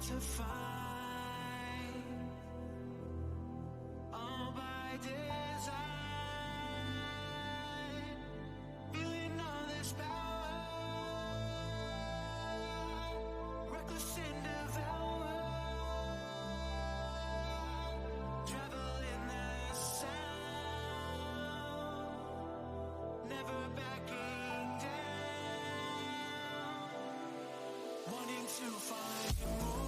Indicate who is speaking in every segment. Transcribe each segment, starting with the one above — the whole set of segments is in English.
Speaker 1: to find all by design, feeling all this power, reckless and devour, traveling the sound, never backing down, wanting to find more.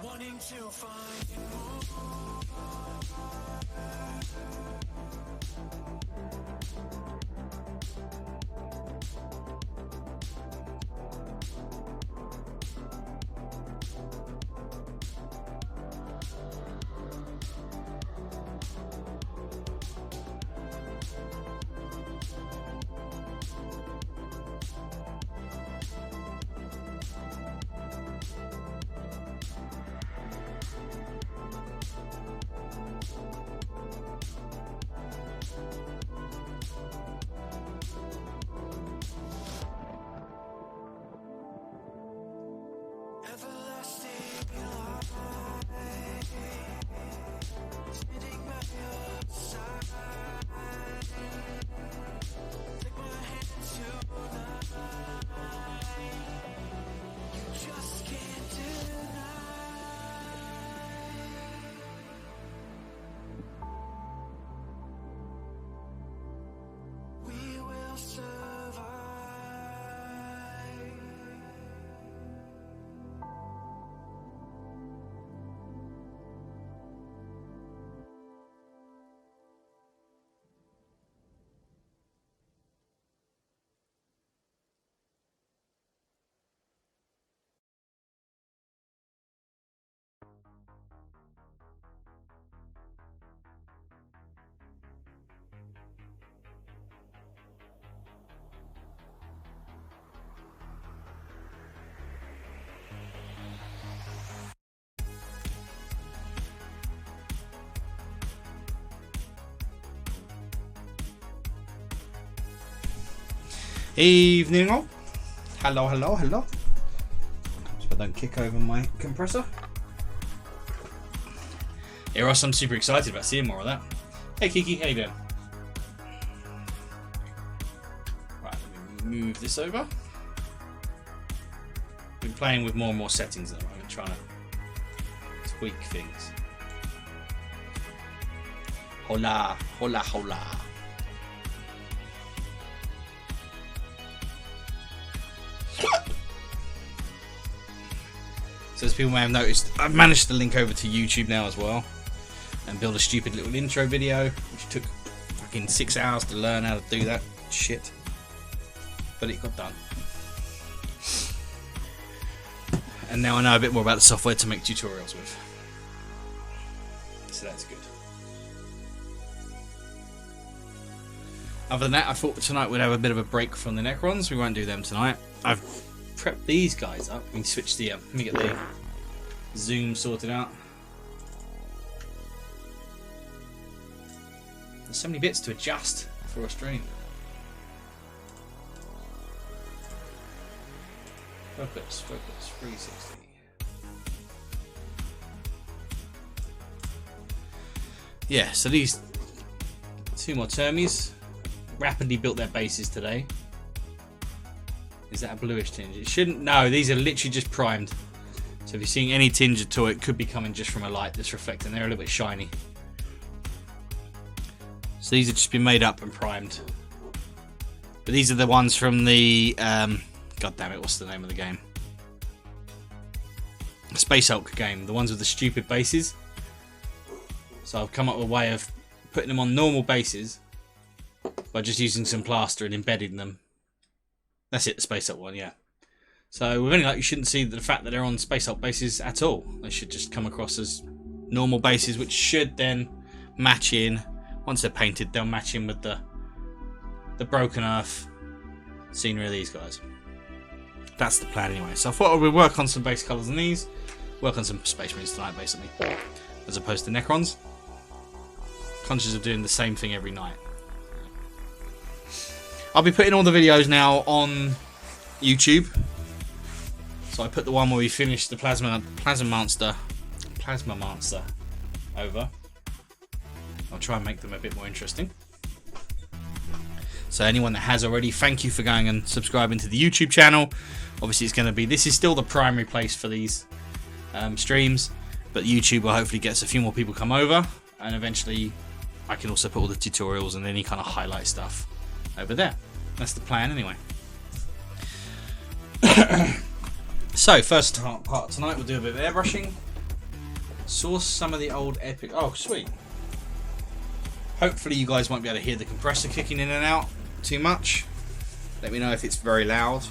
Speaker 1: Wanting to find more.
Speaker 2: Evening all. Hello, hello, hello. So I don't kick over my compressor. Yeah, Ross, I'm super excited about seeing more of that. Hey Kiki, how you doing? Right, let me move this over. Been playing with more and more settings at the moment, trying to tweak things. Hola, hola, hola. So as people may have noticed, I've managed to link over to YouTube now as well and build a stupid little intro video, which took fucking 6 hours to learn how to do that shit. But it got done. And now I know a bit more about the software to make tutorials with. So that's good. Other than that, I thought tonight we'd have a bit of a break from the Necrons. We won't do them tonight. I've prep these guys up. We can switch the, let me get the zoom sorted out. There's so many bits to adjust for a stream. Focus, 360. Yeah, so these two more termies rapidly built their bases today. Is that a bluish tinge? It shouldn't. No, these are literally just primed. So if you're seeing any tinge at all, it could be coming just from a light that's reflecting. They're a little bit shiny. So these have just been made up and primed. But these are the ones from the God damn it, what's the name of the game? Space Hulk game. The ones with the stupid bases. So I've come up with a way of putting them on normal bases by just using some plaster and embedding them. That's it, the Space Hulk one, yeah. So with any luck, you shouldn't see the fact that they're on Space Hulk bases at all. They should just come across as normal bases, which should then match in. Once they're painted, they'll match in with the Broken Earth scenery of these guys. That's the plan anyway. So I thought I would work on some base colours on these. Work on some Space Marines tonight, basically. As opposed to Necrons. Conscious of doing the same thing every night. I'll be putting all the videos now on YouTube. So I put the one where we finished the Plasma Monster over. I'll try and make them a bit more interesting. So anyone that has already, thank you for going and subscribing to the YouTube channel. Obviously it's going to be, this is still the primary place for these streams, but YouTube will hopefully get us a few more people come over, and eventually I can also put all the tutorials and any kind of highlight stuff over there. That's the plan anyway. So first part tonight we'll do a bit of airbrushing. Source some of the old epic, oh sweet. Hopefully you guys won't be able to hear the compressor kicking in and out too much. Let me know if it's very loud.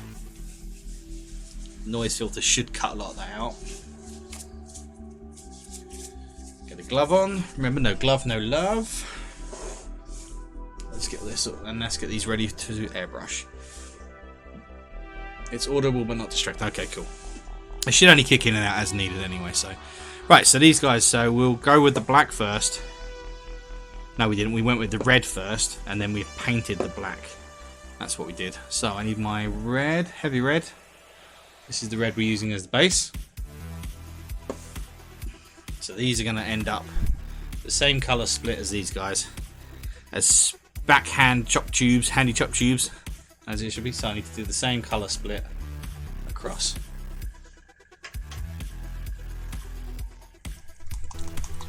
Speaker 2: Noise filter should cut a lot of that out. Get a glove on. Remember, no glove, no love. Let's get this up and let's get these ready to airbrush. It's audible but not distracting. Okay, cool. It should only kick in and out as needed anyway. So, right. So these guys. So we'll go with the black first. No, we didn't. We went with the red first, and then we painted the black. That's what we did. So I need my red, heavy red. This is the red we're using as the base. So these are going to end up the same color split as these guys, as backhand chop tubes, handy chop tubes, as it should be. So I need to do the same color split across.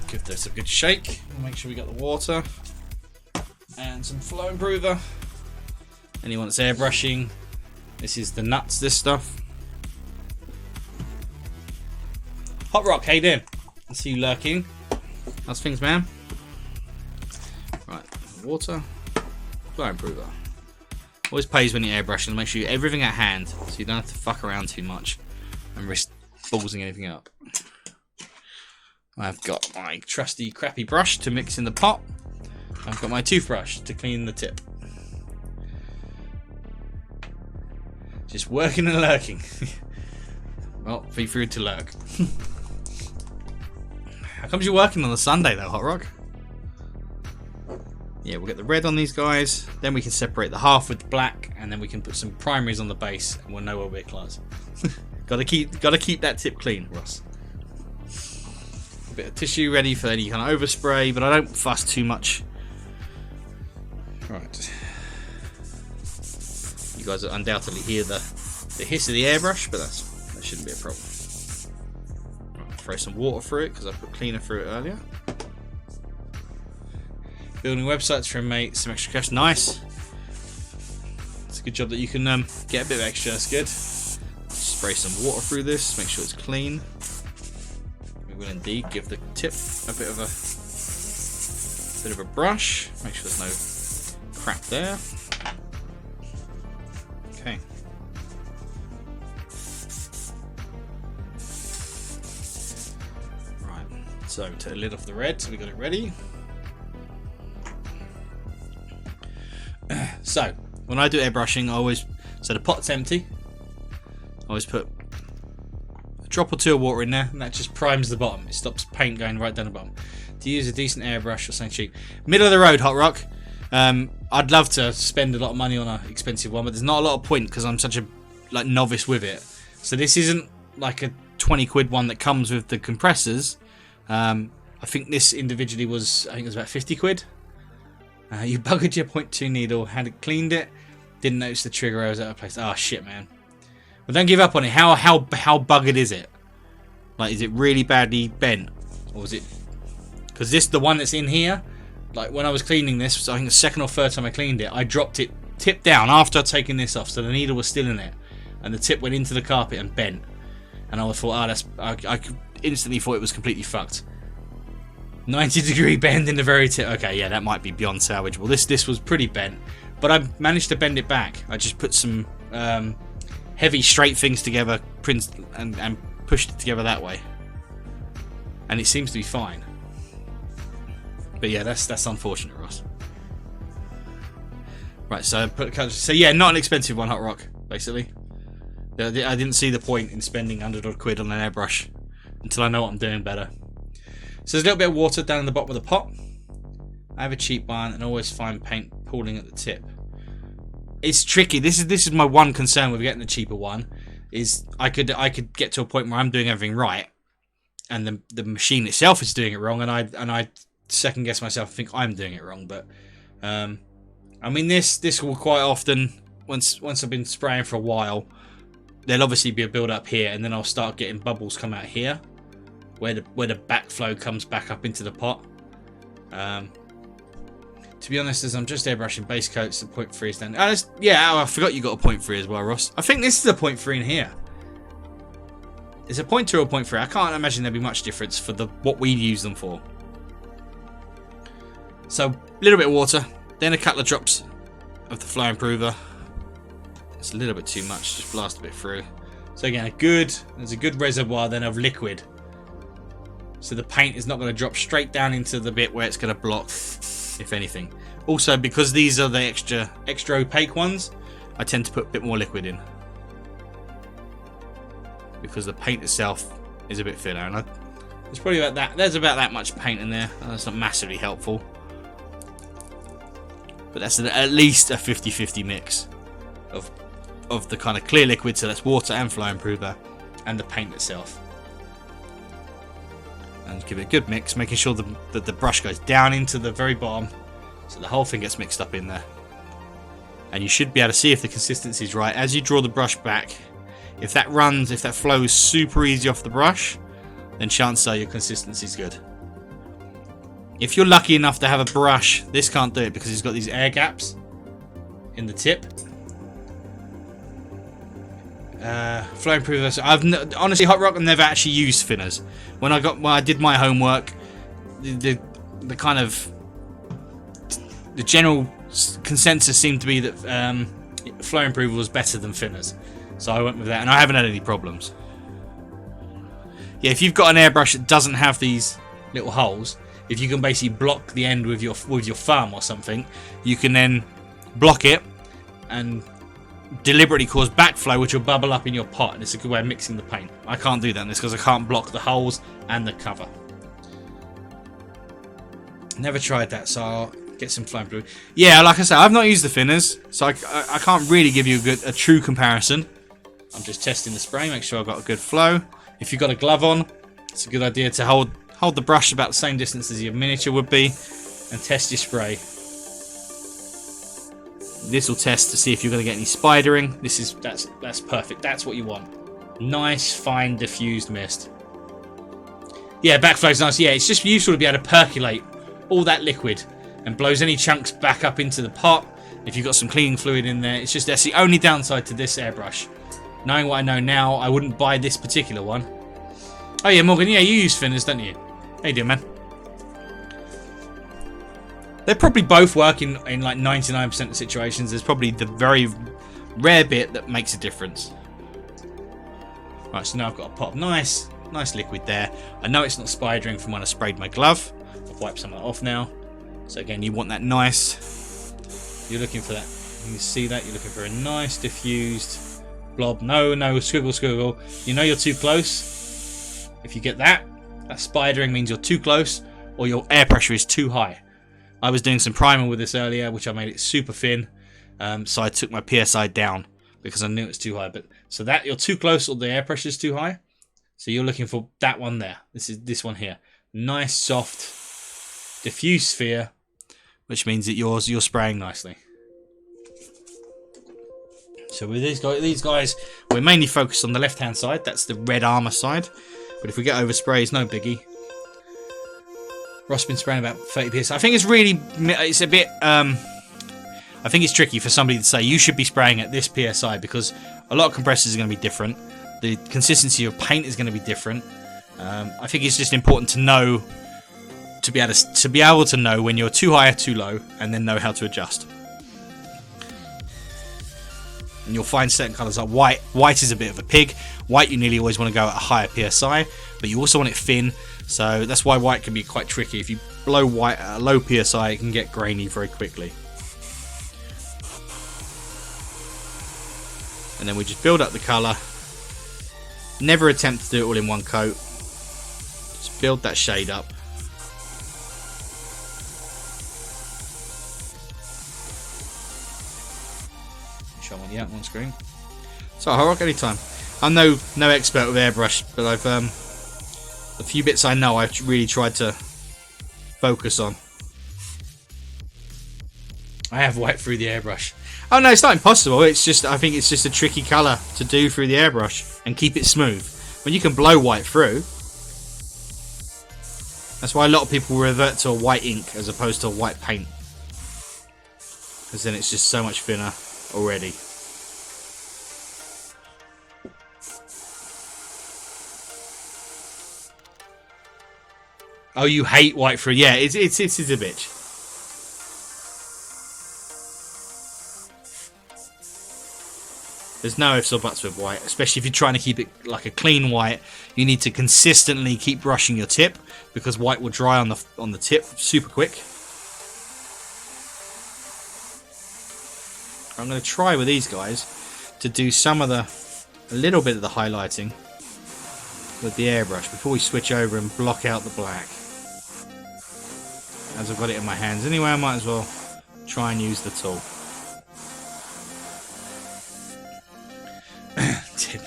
Speaker 2: Give this a good shake. Make sure we got the water and some flow improver. Anyone that's airbrushing, this is the nuts, this stuff. Hot Rock, how you doing? I see you lurking. How's things, man? Right, water, flow improver. Always pays when you're airbrushing to make sure you everything at hand, so you don't have to fuck around too much and risk ballsing anything up. I've got my trusty crappy brush to mix in the pot. I've got my toothbrush to clean the tip. Just working and lurking. Well, feel free to lurk. How comes you're working on a Sunday though, Hot Rock? Yeah, we'll get the red on these guys. Then we can separate the half with the black, and then we can put some primaries on the base, and we'll know where we're close. Gotta keep that tip clean, Ross. A bit of tissue ready for any kind of overspray, but I don't fuss too much. Right. You guys will undoubtedly hear the hiss of the airbrush, but that shouldn't be a problem. Right, throw some water through it because I put cleaner through it earlier. Building websites for a mate, some extra cash. Nice. It's a good job that you can get a bit of extra. That's good. Spray some water through this. Make sure it's clean. We will indeed give the tip a bit of a brush. Make sure there's no crap there. Okay. Right. So take the lid off the red. So we got it ready. So when I do airbrushing, so the pot's empty. always put a drop or two of water in there, and that just primes the bottom. It stops paint going right down the bottom. To use a decent airbrush or something cheap. Middle of the road, Hot Rock. I'd love to spend a lot of money on an expensive one, but there's not a lot of point because I'm such a novice with it. So this isn't like a 20 quid one that comes with the compressors. I think this individually was, I think it was about 50 quid. You buggered your 0.2 needle, had it cleaned it, didn't notice the trigger was out of place. Oh shit, man. Well, don't give up on it. How buggered is it? Like, is it really badly bent, or is it? Because this, the one that's in here, like when I was cleaning this, I think the second or third time I cleaned it, I dropped it tip down after I'd taken this off, so the needle was still in it, and the tip went into the carpet and bent. And I thought, I instantly thought it was completely fucked. 90-degree bend in the very tip. Okay, yeah, that might be beyond salvageable. This was pretty bent, but I managed to bend it back. I just put some heavy straight things together, and pushed it together that way, and it seems to be fine. But yeah, that's unfortunate, Ross. Right, so yeah, not an expensive one, Hot Rock. Basically, I didn't see the point in spending 100 odd quid on an airbrush until I know what I'm doing better. So there's a little bit of water down in the bottom of the pot. I have a cheap one and always find paint pooling at the tip. It's tricky. This is my one concern with getting the cheaper one. Is I could get to a point where I'm doing everything right, and the machine itself is doing it wrong, and I second guess myself and think I'm doing it wrong. But I mean, this will quite often, once I've been spraying for a while, there'll obviously be a build up here, and then I'll start getting bubbles come out here, where the backflow comes back up into the pot. To be honest, as I'm just airbrushing base coats, the 0.3 is down. Yeah, I forgot you got a 0.3 as well, Ross. I think this is a 0.3 in here. It's a 0.2 or 0.3. I can't imagine there'd be much difference for what we use them for. So, a little bit of water, then a couple of drops of the flow improver. It's a little bit too much, just blast a bit through. So again, there's a good reservoir then of liquid. So the paint is not going to drop straight down into the bit where it's going to block, if anything. Also, because these are the extra opaque ones, I tend to put a bit more liquid in, because the paint itself is a bit thinner, and it's probably about that. There's about that much paint in there. That's not massively helpful, but that's at least a 50-50 mix of the kind of clear liquid, so that's water and flow improver, and the paint itself. And give it a good mix, making sure that the brush goes down into the very bottom, so the whole thing gets mixed up in there. And you should be able to see if the consistency is right as you draw the brush back. If that flows super easy off the brush, then chances are your consistency is good. If you're lucky enough to have a brush, this can't do it because it's got these air gaps in the tip. Flow improvers. Honestly, Hot Rock, I've never actually used thinners. When I did my homework, the kind of the general consensus seemed to be that flow improver was better than thinners, so I went with that, and I haven't had any problems. Yeah, if you've got an airbrush that doesn't have these little holes, if you can basically block the end with your thumb or something, you can then block it and deliberately cause backflow, which will bubble up in your pot, and it's a good way of mixing the paint. I can't do that in this because I can't block the holes and the cover. Never tried that, so I'll get some flame blue. Yeah, like I said, I've not used the thinners, so I can't really give you a true comparison. I'm just testing the spray, make sure I've got a good flow. If you've got a glove on, it's a good idea to hold the brush about the same distance as your miniature would be, and test your spray. This will test to see if you're going to get any spidering. That's perfect. That's what you want. Nice, fine, diffused mist. Yeah, backflow's nice. Yeah, it's just useful to be able to percolate all that liquid and blows any chunks back up into the pot. If you've got some cleaning fluid in there, that's the only downside to this airbrush. Knowing what I know now, I wouldn't buy this particular one. Oh yeah, Morgan. Yeah, you use thinners, don't you? How you doing, man? They probably both work in like 99% of situations. There's probably the very rare bit that makes a difference. Right, so now I've got a pot of nice liquid there. I know it's not spidering from when I sprayed my glove. I've wiped some of that off now. So again, you want that nice. You're looking for that. You can see that you're looking for a nice diffused blob. No, squiggle. You know you're too close. If you get that spidering means you're too close, or your air pressure is too high. I was doing some primer with this earlier, which I made it super thin, so I took my PSI down because I knew it was too high. But so that you're too close, or the air pressure is too high. So you're looking for that one there. This is this one here. Nice, soft, diffuse sphere, which means that you're spraying nicely. So with these guys, we're mainly focused on the left-hand side. That's the red armor side. But if we get over sprays, no biggie. Ross been spraying about 30 psi. I think it's a bit. I think it's tricky for somebody to say you should be spraying at this psi because a lot of compressors are going to be different. The consistency of paint is going to be different. I think it's just important to know, to be able to know when you're too high or too low, and then know how to adjust. And you'll find certain colours like white. White is a bit of a pig. White you nearly always want to go at a higher psi, but you also want it thin. So that's why white can be quite tricky. If you blow white at a low psi, it can get grainy very quickly. And then we just build up the colour. Never attempt to do it all in one coat. Just build that shade up. Show on the out on screen. So I'll rock anytime. I'm no expert with airbrush, but I've a few bits I know I've really tried to focus on. I have white through the airbrush. Oh no, it's not impossible. It's just I think it's just a tricky colour to do through the airbrush and keep it smooth. When you can blow white through, that's why a lot of people revert to a white ink as opposed to a white paint, because then it's just so much thinner already. Oh, you hate white through? Yeah, it's a bitch. There's no ifs or buts with white, especially if you're trying to keep it like a clean white. You need to consistently keep brushing your tip because white will dry on the tip super quick. I'm going to try with these guys to do a little bit of the highlighting with the airbrush before we switch over and block out the black. As I've got it in my hands anyway, I might as well try and use the tool. Tip.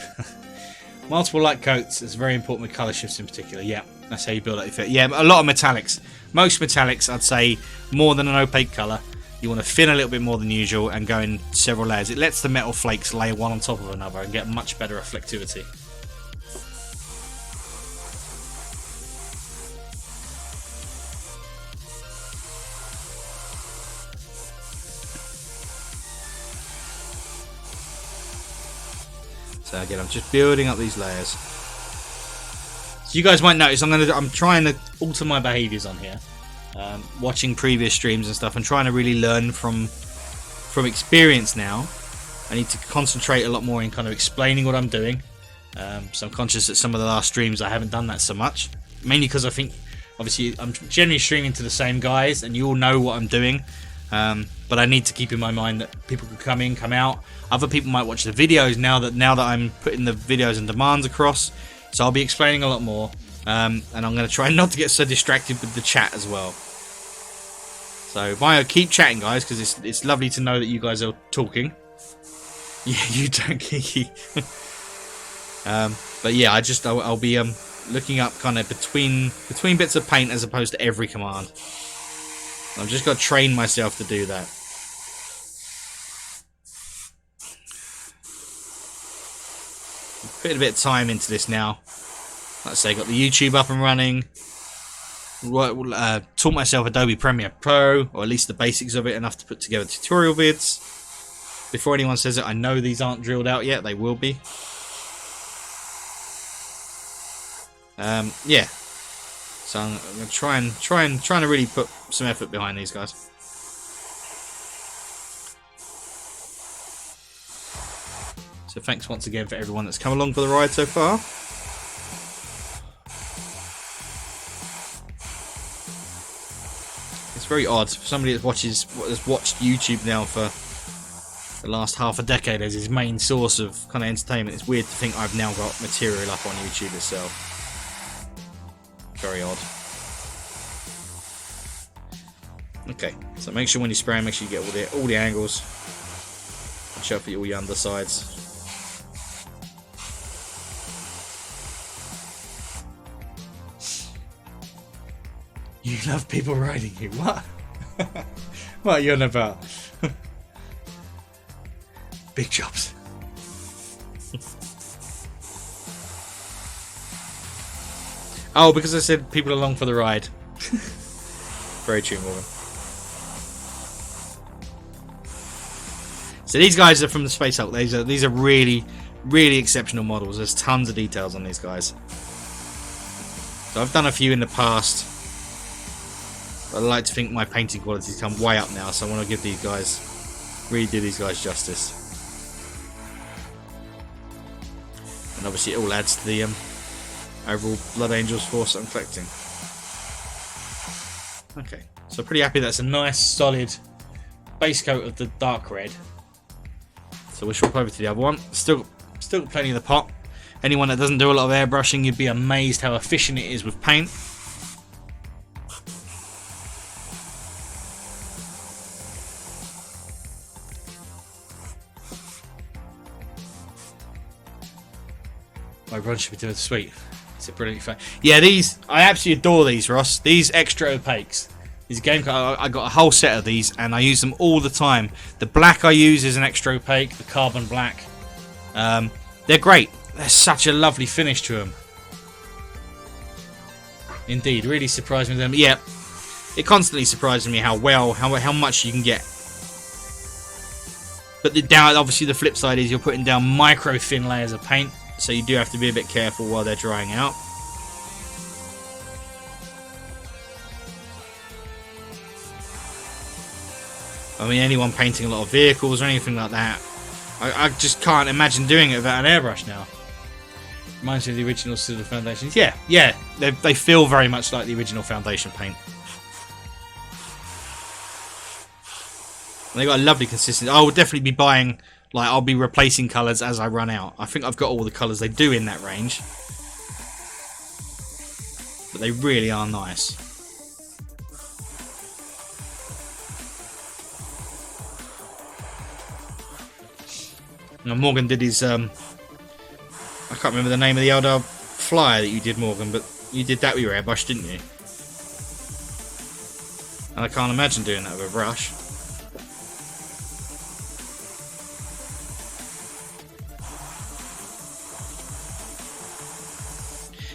Speaker 2: Multiple light coats is very important with colour shifts in particular. Yeah, that's how you build up your fit. Yeah, a lot of metallics. Most metallics, I'd say more than an opaque colour. You want to thin a little bit more than usual and go in several layers. It lets the metal flakes lay one on top of another and get much better reflectivity. So again, I'm just building up these layers. So you guys might notice I'm trying to alter my behaviours on here, watching previous streams and stuff, and trying to really learn from experience now. I need to concentrate a lot more in kind of explaining what I'm doing. So I'm conscious that some of the last streams I haven't done that so much, mainly because I think obviously I'm generally streaming to the same guys, and you all know what I'm doing. But I need to keep in my mind that people could come in, come out. Other people might watch the videos now that I'm putting the videos and demands across. So I'll be explaining a lot more, and I'm going to try not to get so distracted with the chat as well. So keep chatting, guys, because it's lovely to know that you guys are talking. Yeah, you don't, Kiki. But yeah, I'll be looking up kind of between bits of paint as opposed to every command. I've just got to train myself to do that. Put a bit of time into this now. Like I say, got the YouTube up and running. Taught myself Adobe Premiere Pro, or at least the basics of it, enough to put together tutorial vids. Before anyone says it, I know these aren't drilled out yet. They will be. Yeah. So I'm going to trying to really put some effort behind these guys. So thanks once again for everyone that's come along for the ride so far. It's very odd for somebody that has watched YouTube now for the last half a decade as his main source of kind of entertainment. It's weird to think I've now got material up on YouTube itself. Very odd. Okay, so make sure when you spray, make sure you get all the angles. Show up all your undersides. You love people riding you. What? What are you on about? Big jobs. Oh, because I said people along for the ride. Very true, Morgan. So these guys are from the Space Hulk. These are really, really exceptional models. There's tons of details on these guys. So I've done a few in the past. I like to think my painting quality's come way up now, so I want to give these guys, really do these guys justice. And obviously it all adds to the overall Blood Angels force that I'm collecting. Okay, so pretty happy that's a nice solid base coat of the dark red. So we'll swap over to the other one. Still got plenty in the pot. Anyone that doesn't do a lot of airbrushing, you'd be amazed how efficient it is with paint. My run should be doing sweet. It's a brilliant fact. Yeah, these, I absolutely adore these, Ross. These extra opaques. These game, I got a whole set of these and I use them all the time. The black I use is an extra opaque, the carbon black. They're great. They're such a lovely finish to them. Indeed, really surprised me with them. Yeah, it constantly surprises me how much you can get. But obviously the flip side is you're putting down micro thin layers of paint, so you do have to be a bit careful while they're drying out. I mean, anyone painting a lot of vehicles or anything like that, I just can't imagine doing it without an airbrush now. Reminds me of the original Silver Foundations. Yeah, they feel very much like the original Foundation paint. And they got a lovely consistency. I will definitely be buying, like, I'll be replacing colours as I run out. I think I've got all the colours they do in that range. But they really are nice. Now Morgan did his, I can't remember the name of the other flyer that you did, Morgan, but you did that with your airbrush, didn't you? And I can't imagine doing that with a brush.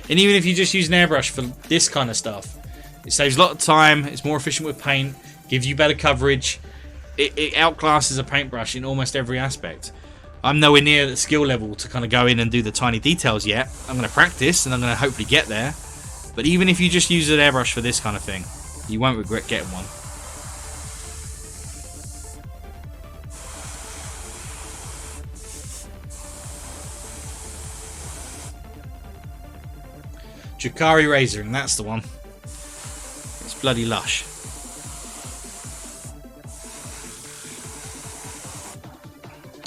Speaker 2: And even if you just use an airbrush for this kind of stuff, it saves a lot of time, it's more efficient with paint, gives you better coverage, it outclasses a paintbrush in almost every aspect. I'm nowhere near the skill level to kind of go in and do the tiny details yet. I'm going to practice and I'm going to hopefully get there. But even if you just use an airbrush for this kind of thing, you won't regret getting one. Jukari Razor, and that's the one. It's bloody lush.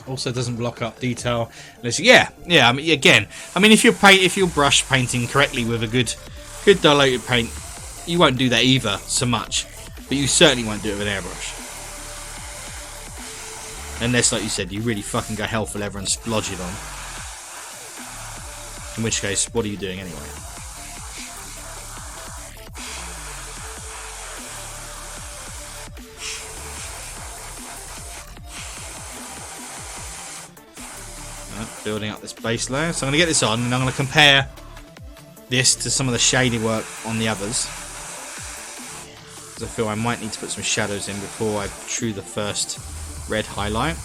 Speaker 2: Also doesn't block up detail. Yeah. I mean, again, if you're brush painting correctly with a good diluted paint, you won't do that either so much. But you certainly won't do it with an airbrush, unless, like you said, you really fucking go hell for leather and splodge it on. In which case, what are you doing anyway? Building up this base layer. So I'm going to get this on and I'm going to compare this to some of the shady work on the others. Because I feel I might need to put some shadows in before I true the first red highlight.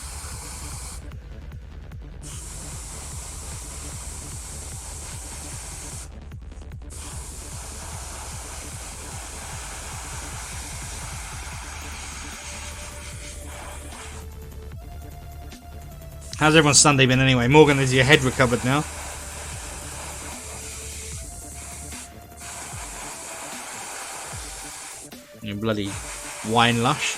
Speaker 2: How's everyone's Sunday been anyway? Morgan, is your head recovered now? You bloody wine lush.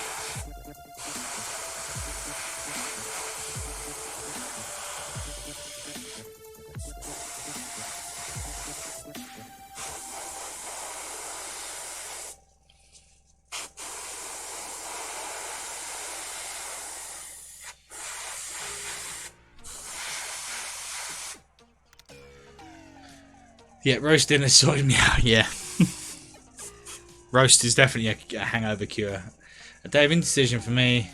Speaker 2: Yeah, roast dinner sorted me out, yeah. Roast is definitely a hangover cure. A day of indecision for me.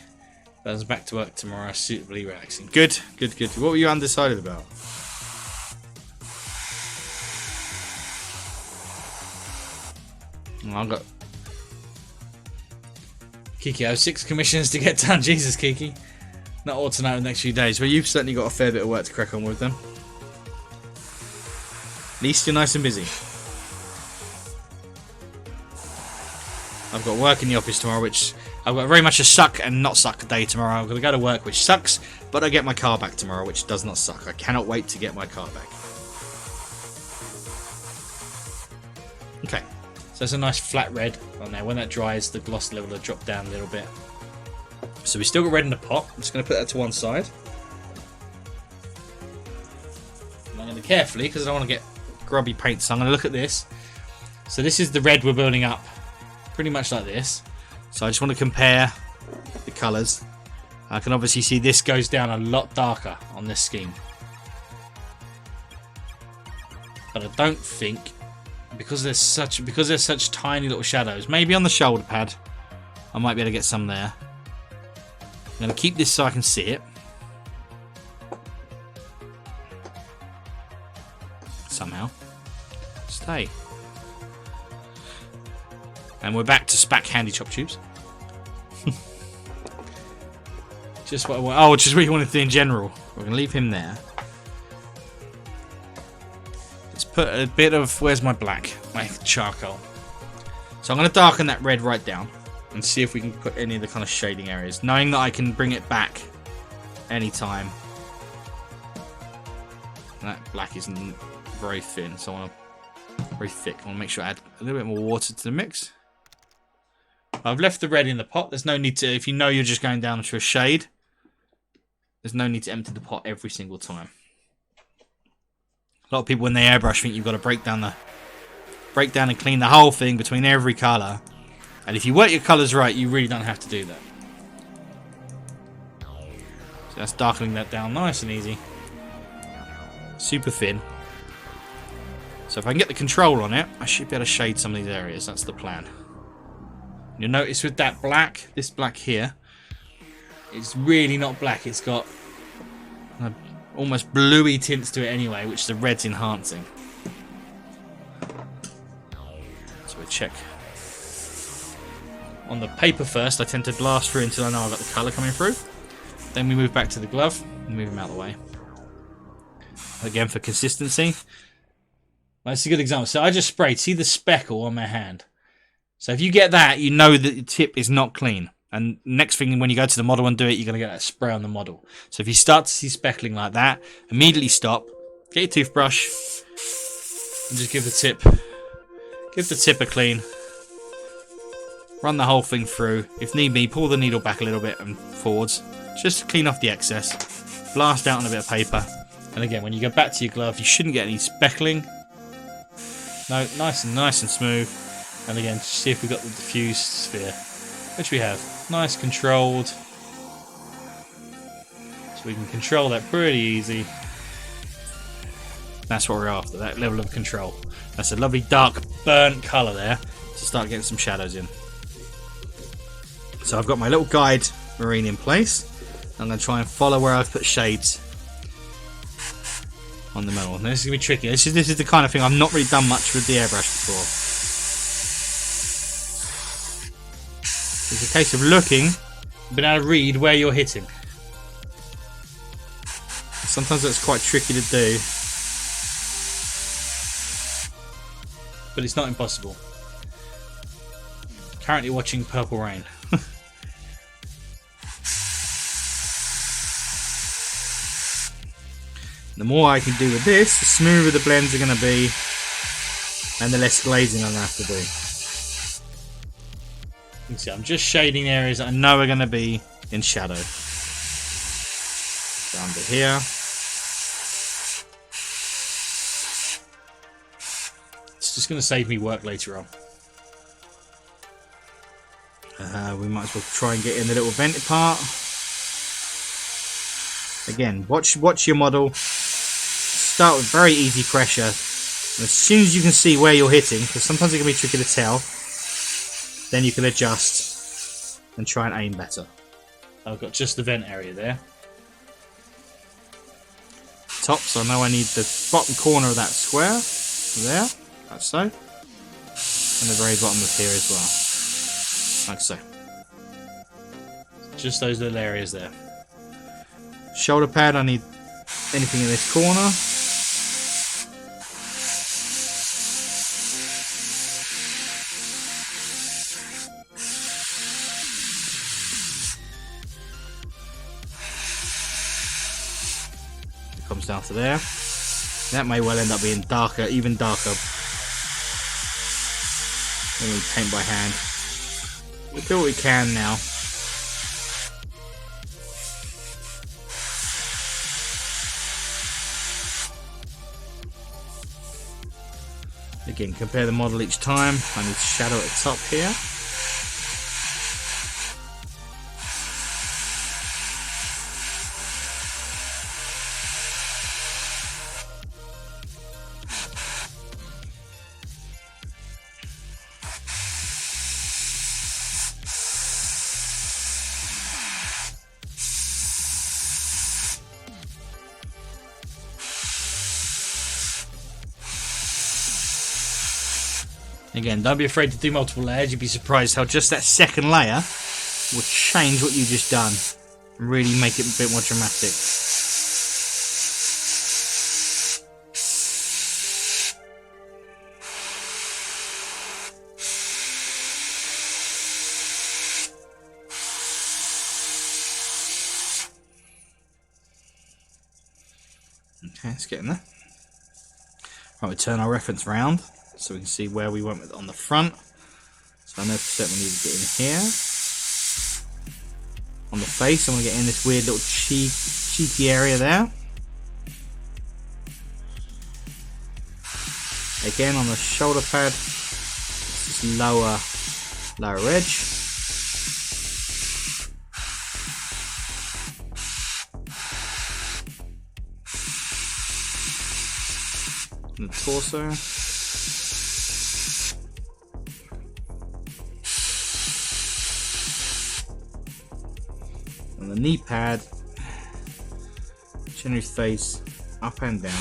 Speaker 2: But I was back to work tomorrow, suitably relaxing. Good, good, good. What were you undecided about? Oh, I've got... Kiki, I have 6 commissions to get done. Jesus, Kiki. Not all tonight in the next few days. Well, you've certainly got a fair bit of work to crack on with them. At least you're nice and busy. I've got work in the office tomorrow, which I've got very much a suck and not suck day tomorrow. I'm going to go to work, which sucks, but I get my car back tomorrow, which does not suck. I cannot wait to get my car back. Okay, so there's a nice flat red on there. When that dries, the gloss level will drop down a little bit. So we still got red in the pot. I'm just going to put that to one side. And I'm going to carefully, because I don't want to get grubby paint, so I'm going to look at this. So this is the red we're building up. Pretty much like this. So I just want to compare the colours. I can obviously see this goes down a lot darker on this scheme. But I don't think, because there's such tiny little shadows, maybe on the shoulder pad, I might be able to get some there. I'm going to keep this so I can see it. Somehow. Stay. And we're back to SPAC handy chop tubes. Just what I want. Oh, which is what you want to do in general. We're going to leave him there. Let's put a bit of... Where's my black? My charcoal. So I'm going to darken that red right down. And see if we can put any of the kind of shading areas. Knowing that I can bring it back anytime. That black isn't very thin. So I want to... Very thick. I want to make sure I add a little bit more water to the mix. I've left the red in the pot. There's no need to, if you know you're just going down to a shade, there's no need to empty the pot every single time. A lot of people when they airbrush think you've got to break down and clean the whole thing between every colour. And if you work your colours right, you really don't have to do that. So that's darkening that down nice and easy. Super thin. So if I can get the control on it, I should be able to shade some of these areas. That's the plan. You'll notice with that black, this black here, it's really not black. It's got almost bluey tints to it anyway, which the red's enhancing. So we check. On the paper first, I tend to blast through until I know I've got the colour coming through. Then we move back to the glove and move them out of the way. Again, for consistency. That's a good example. So I just sprayed. See the speckle on my hand? So if you get that, you know that the tip is not clean. And next thing, when you go to the model and do it, you're going to get that spray on the model. So if you start to see speckling like that, immediately stop. Get your toothbrush. And just give the tip a clean. Run the whole thing through. If need be, pull the needle back a little bit and forwards. Just to clean off the excess. Blast out on a bit of paper. And again, when you go back to your glove, you shouldn't get any speckling. No, nice and smooth. And again, see if we've got the diffused sphere, which we have. Nice, controlled. So we can control that pretty easy. That's what we're after, that level of control. That's a lovely dark burnt colour there to start getting some shadows in. So I've got my little guide marine in place. I'm going to try and follow where I've put shades on the metal. Now this is going to be tricky. This is the kind of thing I've not really done much with the airbrush before. It's a case of looking, being able to read where you're hitting. Sometimes that's quite tricky to do. But it's not impossible. Currently watching Purple Rain. The more I can do with this, the smoother the blends are going to be, and the less glazing I'm going to have to do. You can see I'm just shading areas that I know are going to be in shadow. Down to here. It's just going to save me work later on. We might as well try and get in the little vented part. Again, watch your model. Start with very easy pressure And as soon as you can see where you're hitting, because sometimes it can be tricky to tell, then you can adjust and try and aim better. I've got just the vent area there. Top, so I know I need the bottom corner of that square. There, like so. And the very bottom of here as well. Like so. Just those little areas there. Shoulder pad, I need anything in this corner. Comes down to there. That may well end up being darker, even darker when we paint by hand. We'll do what we can now. Again, compare the model each time. I need shadow at the top here. Again, don't be afraid to do multiple layers. You'd be surprised how just that second layer will change what you've just done and really make it a bit more dramatic. Okay, let's get in there. Right, we turn our reference round so we can see where we went with on the front. So I know for certain we need to get in here. On the face, I'm going to get in this weird little cheeky area there. Again on the shoulder pad, this lower edge. And the torso. And the knee pad, generally face up and down.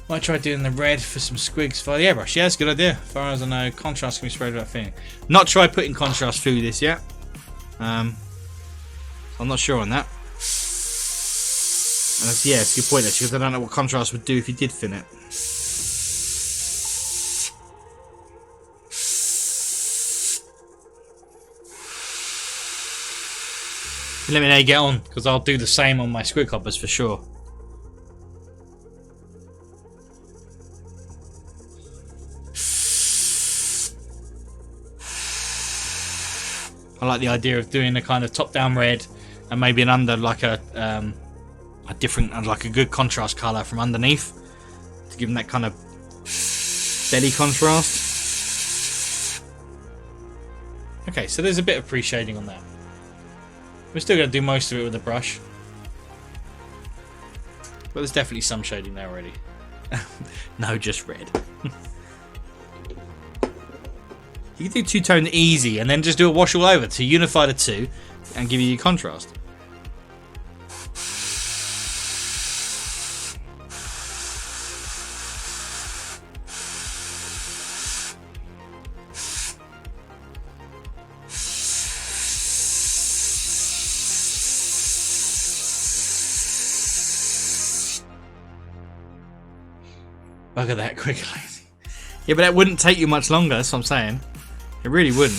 Speaker 2: Might try doing the red for some squigs for the airbrush. Yeah, that's a good idea. As far as I know, contrast can be sprayed without feeling. Not try putting contrast through this yet. I'm not sure on that. And that's, yeah, it's a good point actually, because I don't know what contrast would do if you did thin it. Let me know how you get on, because I'll do the same on my squig hoppers for sure. I like the idea of doing a kind of top-down red and maybe an under, like a different, like a good contrast color from underneath to give them that kind of belly contrast. Okay, so there's a bit of pre-shading on that. We're still going to do most of it with the brush, but there's definitely some shading there already. No, just red. You can do two-tone easy and then just do a wash all over to unify the two and give you your contrast. Look at that quickly. Yeah, but that wouldn't take you much longer, that's what I'm saying. It really wouldn't.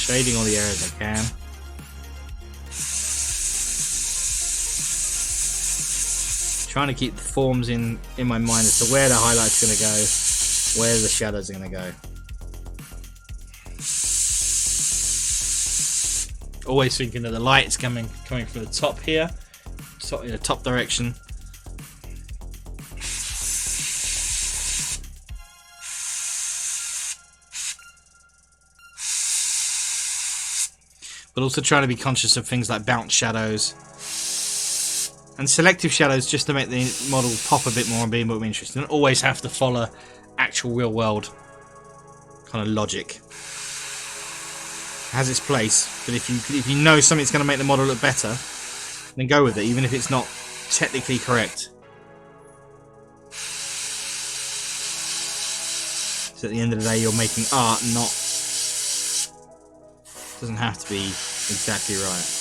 Speaker 2: Shading all the areas I can. Trying to keep the forms in my mind as to where the highlight's going to go. where the shadows are going to go. Always thinking that the light's coming from the top here, in the top direction. But also trying to be conscious of things like bounce shadows and selective shadows, just to make the model pop a bit more and be a bit more interesting. Don't always have to follow actual real world kind of logic. It has its place, but if you know something's going to make the model look better, then go with it, even if it's not technically correct. So at the end of the day, you're making art, not... doesn't have to be exactly right.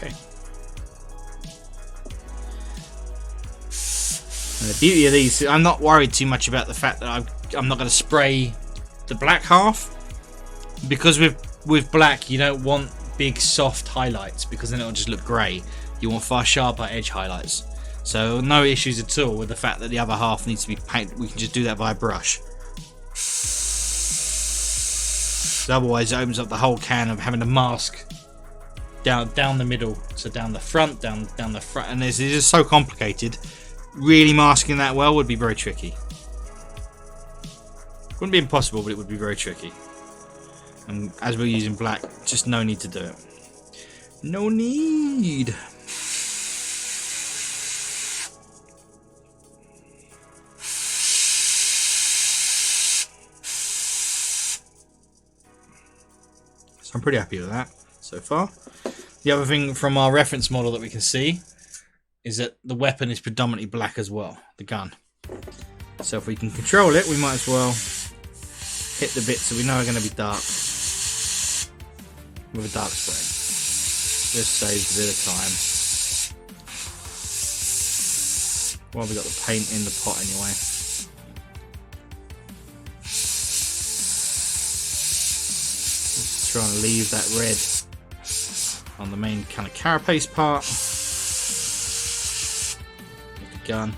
Speaker 2: Okay. And the beauty of these, I'm not worried too much about the fact that I'm not going to spray the black half, because with black you don't want big soft highlights, because then it'll just look grey. You want far sharper edge highlights. So no issues at all with the fact that the other half needs to be painted. We can just do that via brush. So otherwise it opens up the whole can of having to mask down the middle, so down the front, down the front, and it's just so complicated. Really masking that well would be very tricky. Wouldn't be impossible, but it would be very tricky. And as we're using black, just no need to do it. No need. So I'm pretty happy with that so far. The other thing from our reference model that we can see is that the weapon is predominantly black as well, the gun. So if we can control it, we might as well hit the bits that we know are going to be dark with a dark spray. This saves a bit of time. Well, we got the paint in the pot anyway. Just trying to leave that red on the main kind of carapace part with the gun.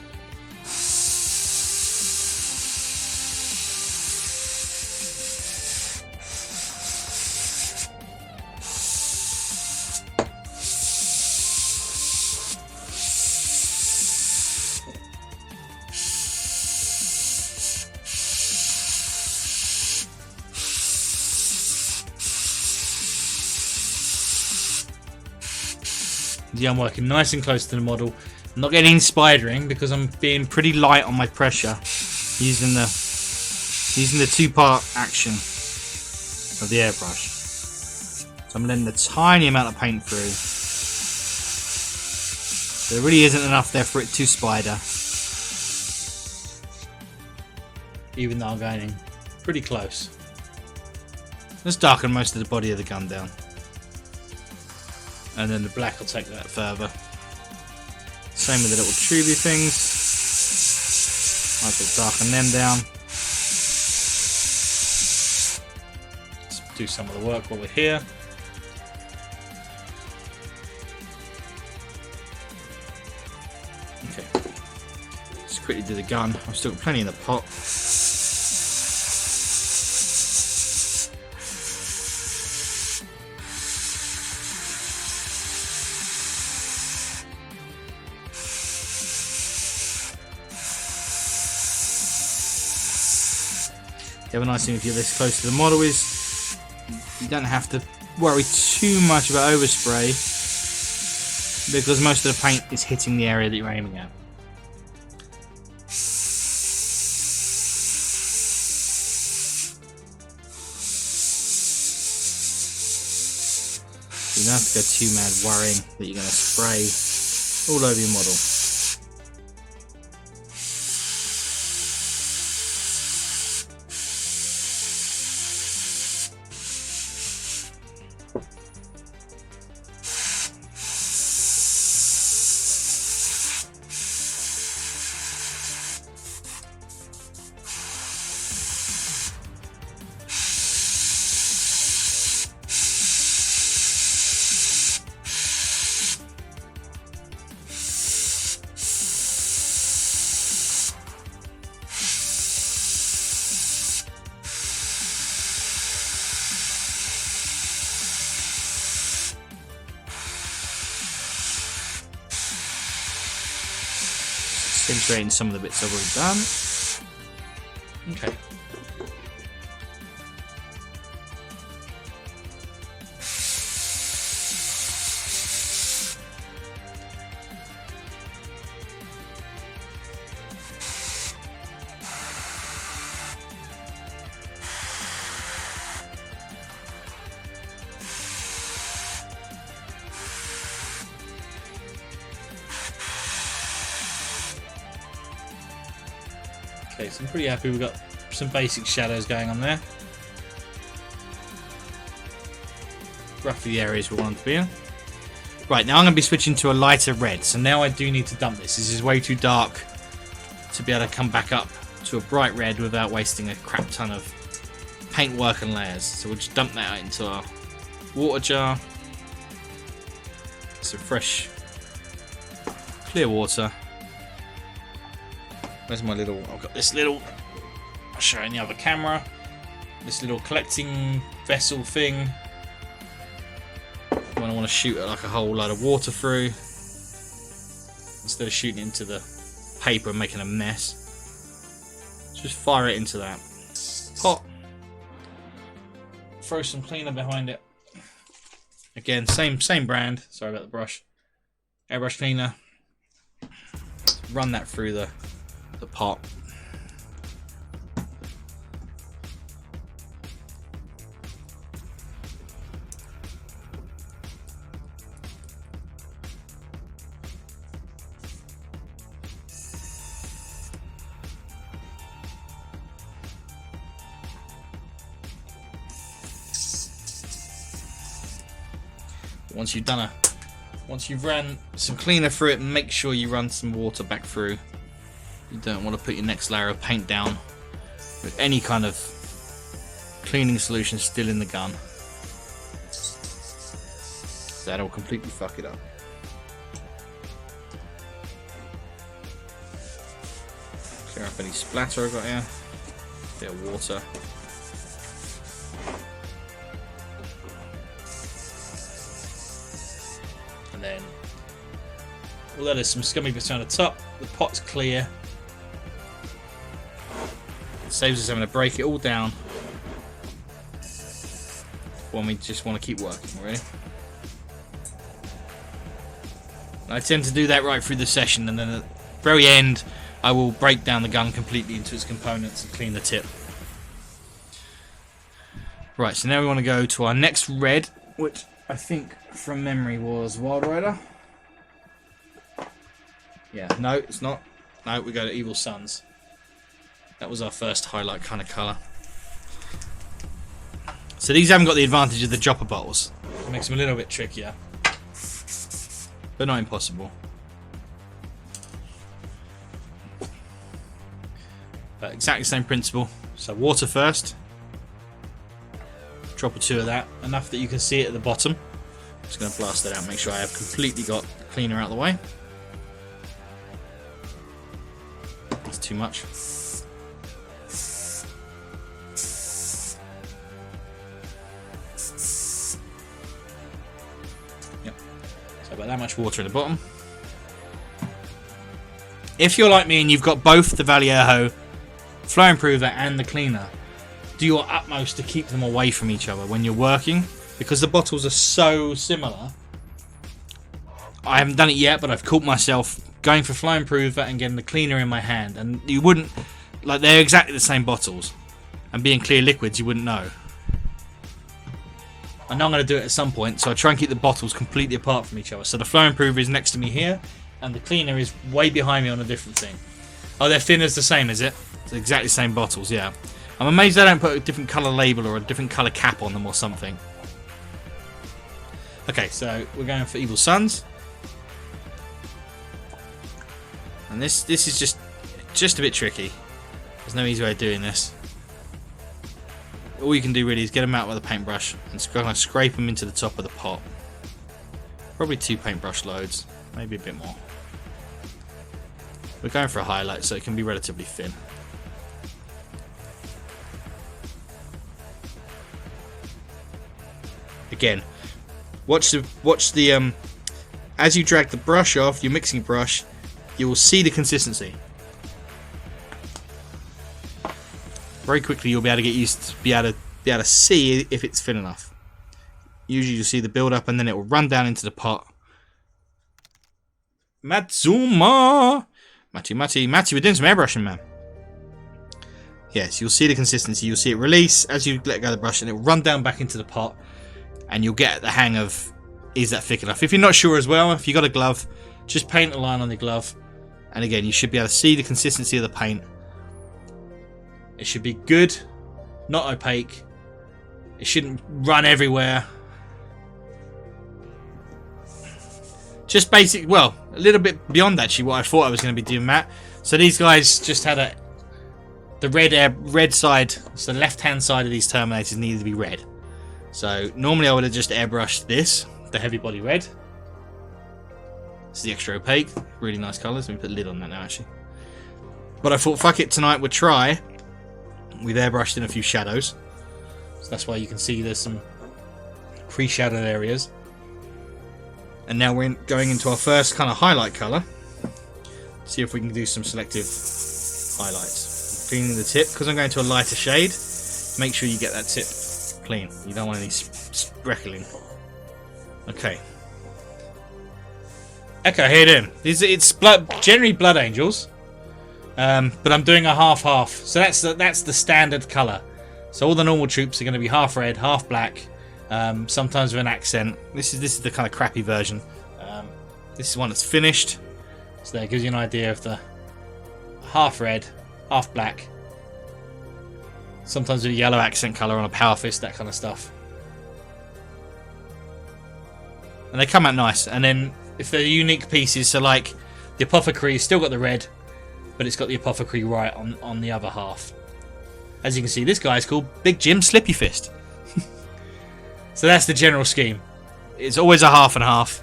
Speaker 2: Yeah, I'm working nice and close to the model. I'm not getting spidering because I'm being pretty light on my pressure, using the two-part action of the airbrush. So I'm letting a tiny amount of paint through. So there really isn't enough there for it to spider, even though I'm going pretty close. Let's darken most of the body of the gun down. And then the black will take that further. Same with the little tubey things. Might as well darken them down. Let's do some of the work while we're here. Okay. Let's quickly do the gun. I've still got plenty in the pot. The other nice thing if you're this close to the model is you don't have to worry too much about overspray because most of the paint is hitting the area that you're aiming at. You don't have to go too mad worrying that you're going to spray all over your model. Accentuating some of the bits I've already done. Okay. Okay, so I'm pretty happy we've got some basic shadows going on there. Roughly the areas we want them to be in. Right, now I'm going to be switching to a lighter red, so now I do need to dump this. This is way too dark to be able to come back up to a bright red without wasting a crap ton of paintwork and layers. So we'll just dump that out into our water jar. Some fresh, clear water. Where's my little... I've got this little... I'll show you in the other camera. This little collecting vessel thing. When I want to shoot like a whole load of water through. Instead of shooting into the paper and making a mess. Just fire it into that pot. Throw some cleaner behind it. Again, same brand. Sorry about the brush. Airbrush cleaner. Run that through the pot. Once you've ran some cleaner through it, make sure you run some water back through. You don't want to put your next layer of paint down with any kind of cleaning solution still in the gun. That'll completely fuck it up. Clear up any splatter I've got here. Bit of water. And then, although there's some scummy bits around the top, the pot's clear. It saves us having to break it all down when we just want to keep working, really. And I tend to do that right through the session, and then at the very end I will break down the gun completely into its components and clean the tip. Right, so now we want to go to our next red, which I think from memory was Wild Rider. Yeah, no, it's not. No, we go to Evil Sons. That was our first highlight kind of colour. So these haven't got the advantage of the dropper bottles. It makes them a little bit trickier, but not impossible. But exactly the same principle. So water first. Drop or two of that. Enough that you can see it at the bottom. Just going to blast that out, make sure I have completely got the cleaner out of the way. That's too much. Yep. So about that much water at the bottom. If you're like me and you've got both the Vallejo Flow Improver and the cleaner, do your utmost to keep them away from each other when you're working, because the bottles are so similar. I haven't done it yet, but I've caught myself going for Fly Improver and getting the cleaner in my hand, and you wouldn't, like, they're exactly the same bottles, and being clear liquids you wouldn't know. I know I'm going to do it at some point, so I try and keep the bottles completely apart from each other. So the Fly Improver is next to me here, and the cleaner is way behind me on a different thing. Oh, their thinner's the same, is it? It's exactly the same bottles, yeah. I'm amazed they don't put a different colour label or a different colour cap on them or something. Okay, so we're going for Evil Sons. And this is just a bit tricky. There's no easy way of doing this. All you can do really is get them out with a paintbrush and kind of scrape them into the top of the pot. Probably 2 paintbrush loads, maybe a bit more. We're going for a highlight, so it can be relatively thin. Again, watch the as you drag the brush off, your mixing brush, you will see the consistency. Very quickly you'll be able to get used to be able to see if it's thin enough. Usually you'll see the build up and then it will run down into the pot. Matsuma! Matty, we're doing some airbrushing, man. Yes, you'll see the consistency, you'll see it release as you let go of the brush and it will run down back into the pot, and you'll get the hang of, is that thick enough? If you're not sure as well, if you've got a glove, just paint a line on the glove, and again you should be able to see the consistency of the paint. It should be good, not opaque. It shouldn't run everywhere. Just basic, well, a little bit beyond actually what I thought I was going to be doing, Matt. So these guys just had the red side, so the left-hand side of these Terminators needed to be red. So normally I would have just airbrushed this, the heavy body red. This is the extra opaque, really nice colours. Let me put a lid on that now actually. But I thought, fuck it, tonight we'll try. We've airbrushed in a few shadows, so that's why you can see there's some pre-shadowed areas. And now we're going into our first kind of highlight colour. See if we can do some selective highlights. Cleaning the tip, because I'm going to a lighter shade. Make sure you get that tip clean. You don't want any speckling. Okay. Echo, how you doing? It's generally Blood Angels. But I'm doing a half-half, so that's the standard colour. So all the normal troops are going to be half red, half black, sometimes with an accent. This is the kind of crappy version. This is one that's finished, so that gives you an idea of the half red, half black. Sometimes with a yellow accent colour on a power fist, that kind of stuff. And they come out nice. And then if they're unique pieces, so like the Apothecary's still got the red, but it's got the Apothecary right on the other half. As you can see, this guy's called Big Jim Slippy Fist. So that's the general scheme. It's always a half and half.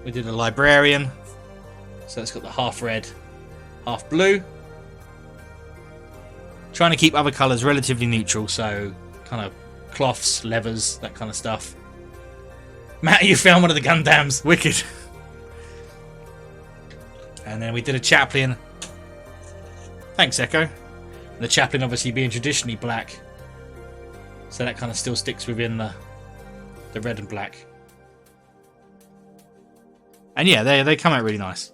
Speaker 2: We did a Librarian, so it's got the half red, half blue. Trying to keep other colours relatively neutral, so kind of cloths, leathers, that kind of stuff. Matt, you found one of the Gundams. Wicked. And then we did a Chaplain. Thanks, Echo. The Chaplain obviously being traditionally black, so that kind of still sticks within the red and black. And yeah, they come out really nice.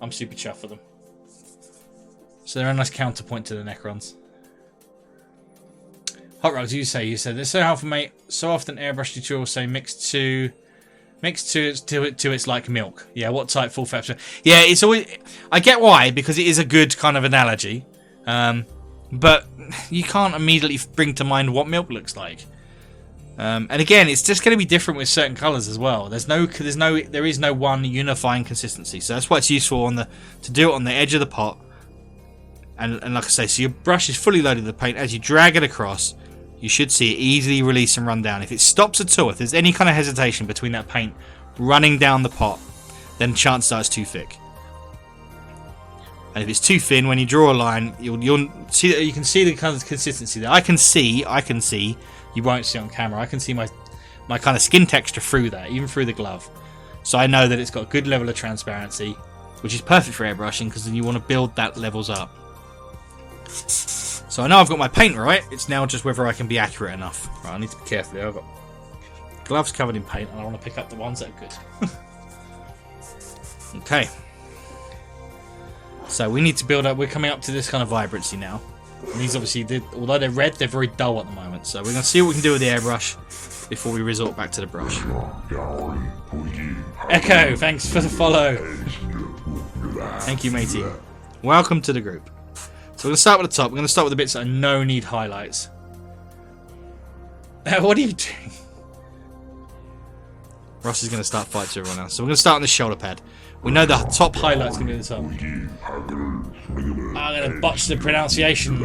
Speaker 2: I'm super chuffed for them. So they're a nice counterpoint to the Necrons. Hot Rods, you said they're so helpful, mate. So often airbrush tutorials say mixed to it's like milk. Yeah, what type full fat? Yeah, it's always. I get why, because it is a good kind of analogy, but you can't immediately bring to mind what milk looks like. And again, it's just going to be different with certain colours as well. There is no one unifying consistency. So that's why it's useful to do it on the edge of the pot. And like I say, so your brush is fully loaded with the paint. As you drag it across, you should see it easily release and run down. If it stops at all, if there's any kind of hesitation between that paint running down the pot, then chances are it's too thick. And if it's too thin, when you draw a line, you'll see that you can see the kind of consistency there. I can see. You won't see on camera. I can see my kind of skin texture through that, even through the glove. So I know that it's got a good level of which is perfect for airbrushing, because then you want to build that levels up. So So I know I've got my paint right. It's now just whether I can be accurate enough. Right, I need to be careful here. I've got gloves covered in paint, and I want to pick up the ones that are good. Okay. So we need to build up. We're coming up to this kind of vibrancy now. And these obviously, although they're red, they're very dull at the moment. So we're going to see what we can do with the airbrush before we resort back to the brush. Echo, thanks for the follow. Thank you, matey. Welcome to the group. So we're going to start with the top. We're going to start with the bits that I know need highlights. What are you doing? Ross is going to start fights with everyone else. So we're going to start on the shoulder pad. We know the top highlight's going to be at the top. I'm going to botch the pronunciation.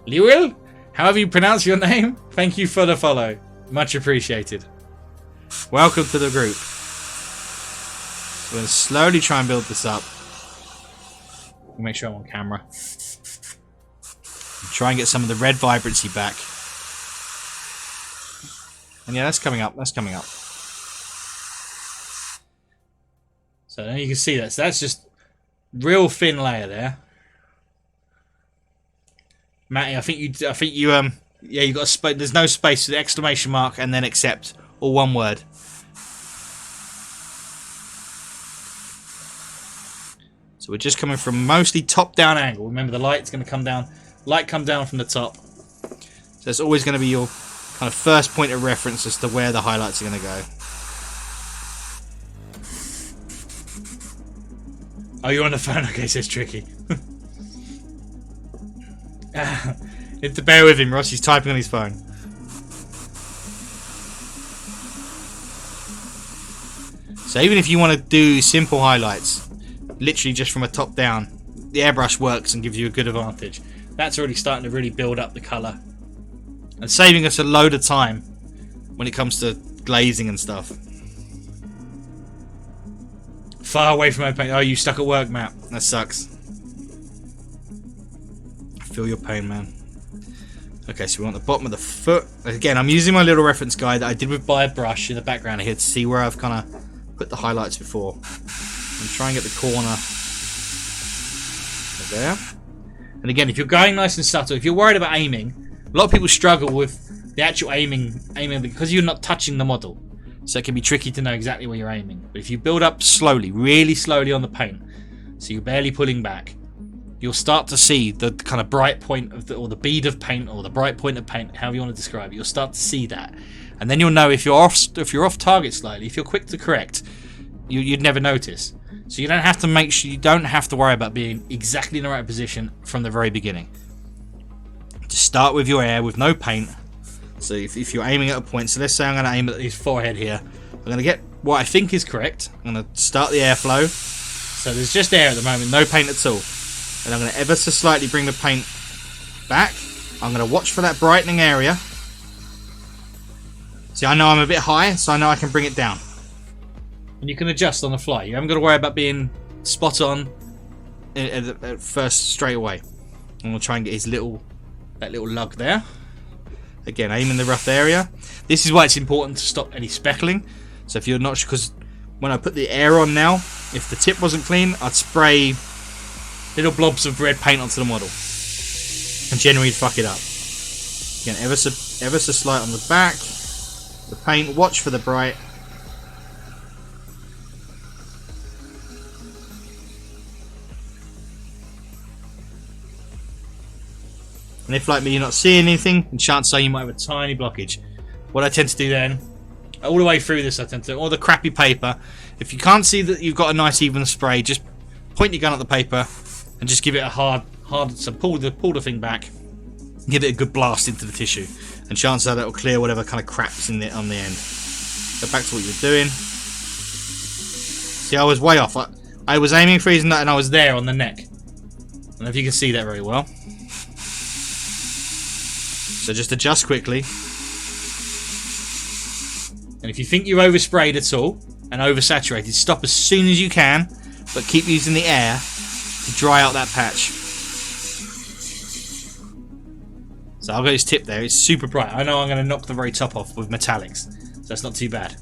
Speaker 2: Lewil? However you pronounce your name, thank you for the follow. Much appreciated. Welcome to the group. We're going to slowly try and build this up. Make sure I'm on camera. Try and get some of the red vibrancy back. And yeah, that's coming up. That's coming up. So now you can see that. So that's just real thin layer there. Matty, I think you yeah, you got a space. There's no space for the exclamation mark and then accept, all one word. So we're just coming from mostly top-down angle. Remember, the light's going to come down. Light come down from the top. So it's always going to be your kind of first point of reference as to where the highlights are going to go. Oh, you're on the phone? Okay, so it's tricky. You have to bear with him, Ross. He's typing on his phone. So even if you want to do simple highlights, literally just from a top down, the airbrush works and gives you a good advantage. That's already starting to really build up the colour and saving us a load of time when it comes to glazing and stuff. Far away from my paint. Oh, you stuck at work, Matt. That sucks. I feel your pain, man. Okay, so we want the bottom of the foot. Again, I'm using my little reference guide that I did with by a brush in the background here to see where I've kind of put the highlights before. And try and get the corner there. And again, if you're going nice and subtle, if you're worried about aiming, a lot of people struggle with the actual aiming because you're not touching the model. So it can be tricky to know exactly where you're aiming. But if you build up slowly, really slowly on the paint, so you're barely pulling back, you'll start to see the kind of bright point of or the bead of paint, or the bright point of paint, however you want to describe it. You'll start to see that, and then you'll know if you're off target slightly. If you're quick to correct, you'd never notice. So you don't have to you don't have to worry about being exactly in the right position from the very beginning. Just start with your air with no paint. So if you're aiming at a point, so let's say I'm going to aim at his forehead here. I'm going to get what I think is correct. I'm going to start the airflow. So there's just air at the moment, no paint at all. And I'm going to ever so slightly bring the paint back. I'm going to watch for that brightening area. See, I know I'm a bit high, so I know I can bring it down. And you can adjust on the fly. You haven't got to worry about being spot on at first straight away. And we'll try and get that little lug there. Again, aim in the rough area. This is why it's important to stop any speckling. So if you're not sure, because when I put the air on now, if the tip wasn't clean, I'd spray little blobs of red paint onto the model, and generally fuck it up. Again, ever so slight on the back. The paint. Watch for the bright. And if, like me, you're not seeing anything, then chances are you might have a tiny blockage. What I tend to do then, all the way through this, or the crappy paper, if you can't see that you've got a nice even spray, just point your gun at the paper and just give it a hard, so pull the thing back, give it a good blast into the tissue, and chances are that will clear whatever kind of crap's in on the end. Go back to what you're doing. See, I was way off. I was aiming for his nut and I was there on the neck. I don't know if you can see that very well. So just adjust quickly. And if you think you've oversprayed at all and oversaturated, stop as soon as you can, but keep using the air to dry out that patch. So I've got his tip there. It's super bright. I know I'm going to knock the very top off with metallics, so that's not too bad.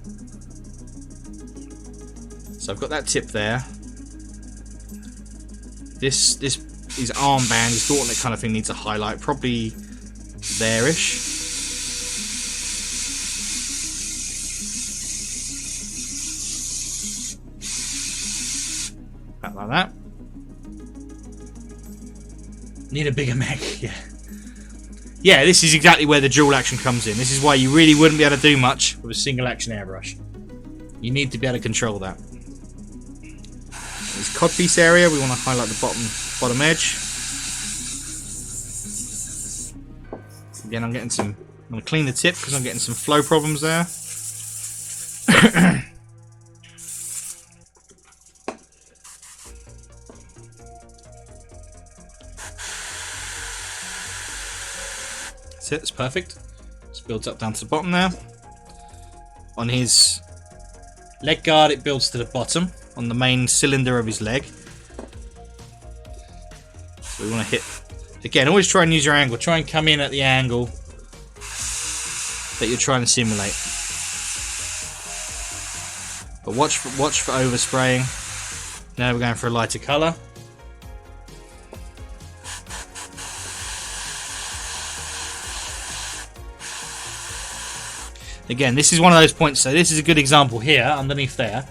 Speaker 2: So I've got that tip there. This his armband, his gauntlet kind of thing needs a highlight, probably there-ish. About like that. Need a bigger mech, yeah. Yeah, this is exactly where the dual action comes in. This is why you really wouldn't be able to do much with a single action airbrush. You need to be able to control that. This codpiece area, we want to highlight the bottom edge. Again, I'm going to clean the tip because I'm getting some flow problems there. That's it, it's perfect. Just builds up down to the bottom there. On his leg guard, it builds to the bottom on the main cylinder of his leg. So we want to hit. Again, always try and use your angle. Try and come in at the angle that you're trying to simulate. But watch for overspraying. Now we're going for a lighter colour. Again, this is one of those points. So this is a good example here, underneath there,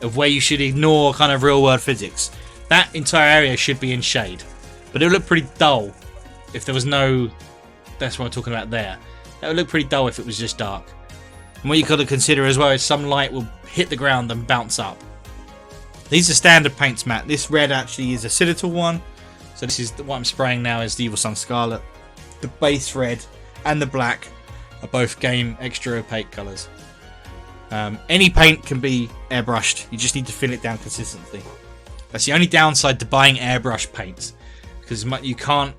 Speaker 2: of where you should ignore kind of real-world physics. That entire area should be in shade. But it would look pretty dull if there was no... That's what I'm talking about there. That would look pretty dull if it was just dark. And what you've got to consider as well is some light will hit the ground and bounce up. These are standard paints, Matt. This red actually is a Citadel one. So this is what I'm spraying now is the Evil Sun Scarlet. The base red and the black are both game extra opaque colours. Any paint can be airbrushed. You just need to fill it down consistently. That's the only downside to buying airbrush paints. Because you can't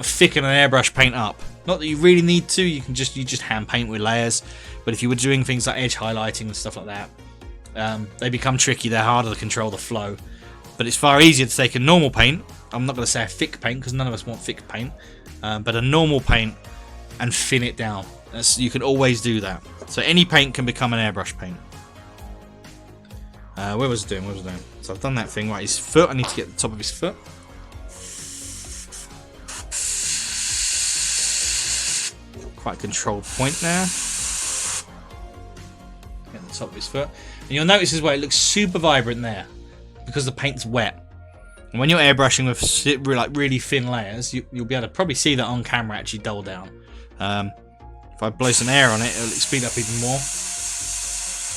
Speaker 2: thicken an airbrush paint up. Not that you really need to. You just hand paint with layers. But if you were doing things like edge highlighting and stuff like that, they become tricky. They're harder to control the flow. But it's far easier to take a normal paint. I'm not going to say a thick paint because none of us want thick paint. But a normal paint and thin it down. You can always do that. So any paint can become an airbrush paint. What was it doing? So I've done that thing. Right, his foot. I need to get the top of his foot. Quite a controlled point there. Get the top of his foot. And you'll notice as well, it looks super vibrant there because the paint's wet. And when you're airbrushing with like really thin layers, you'll be able to probably see that on camera actually dull down. If I blow some air on it, it'll speed up even more.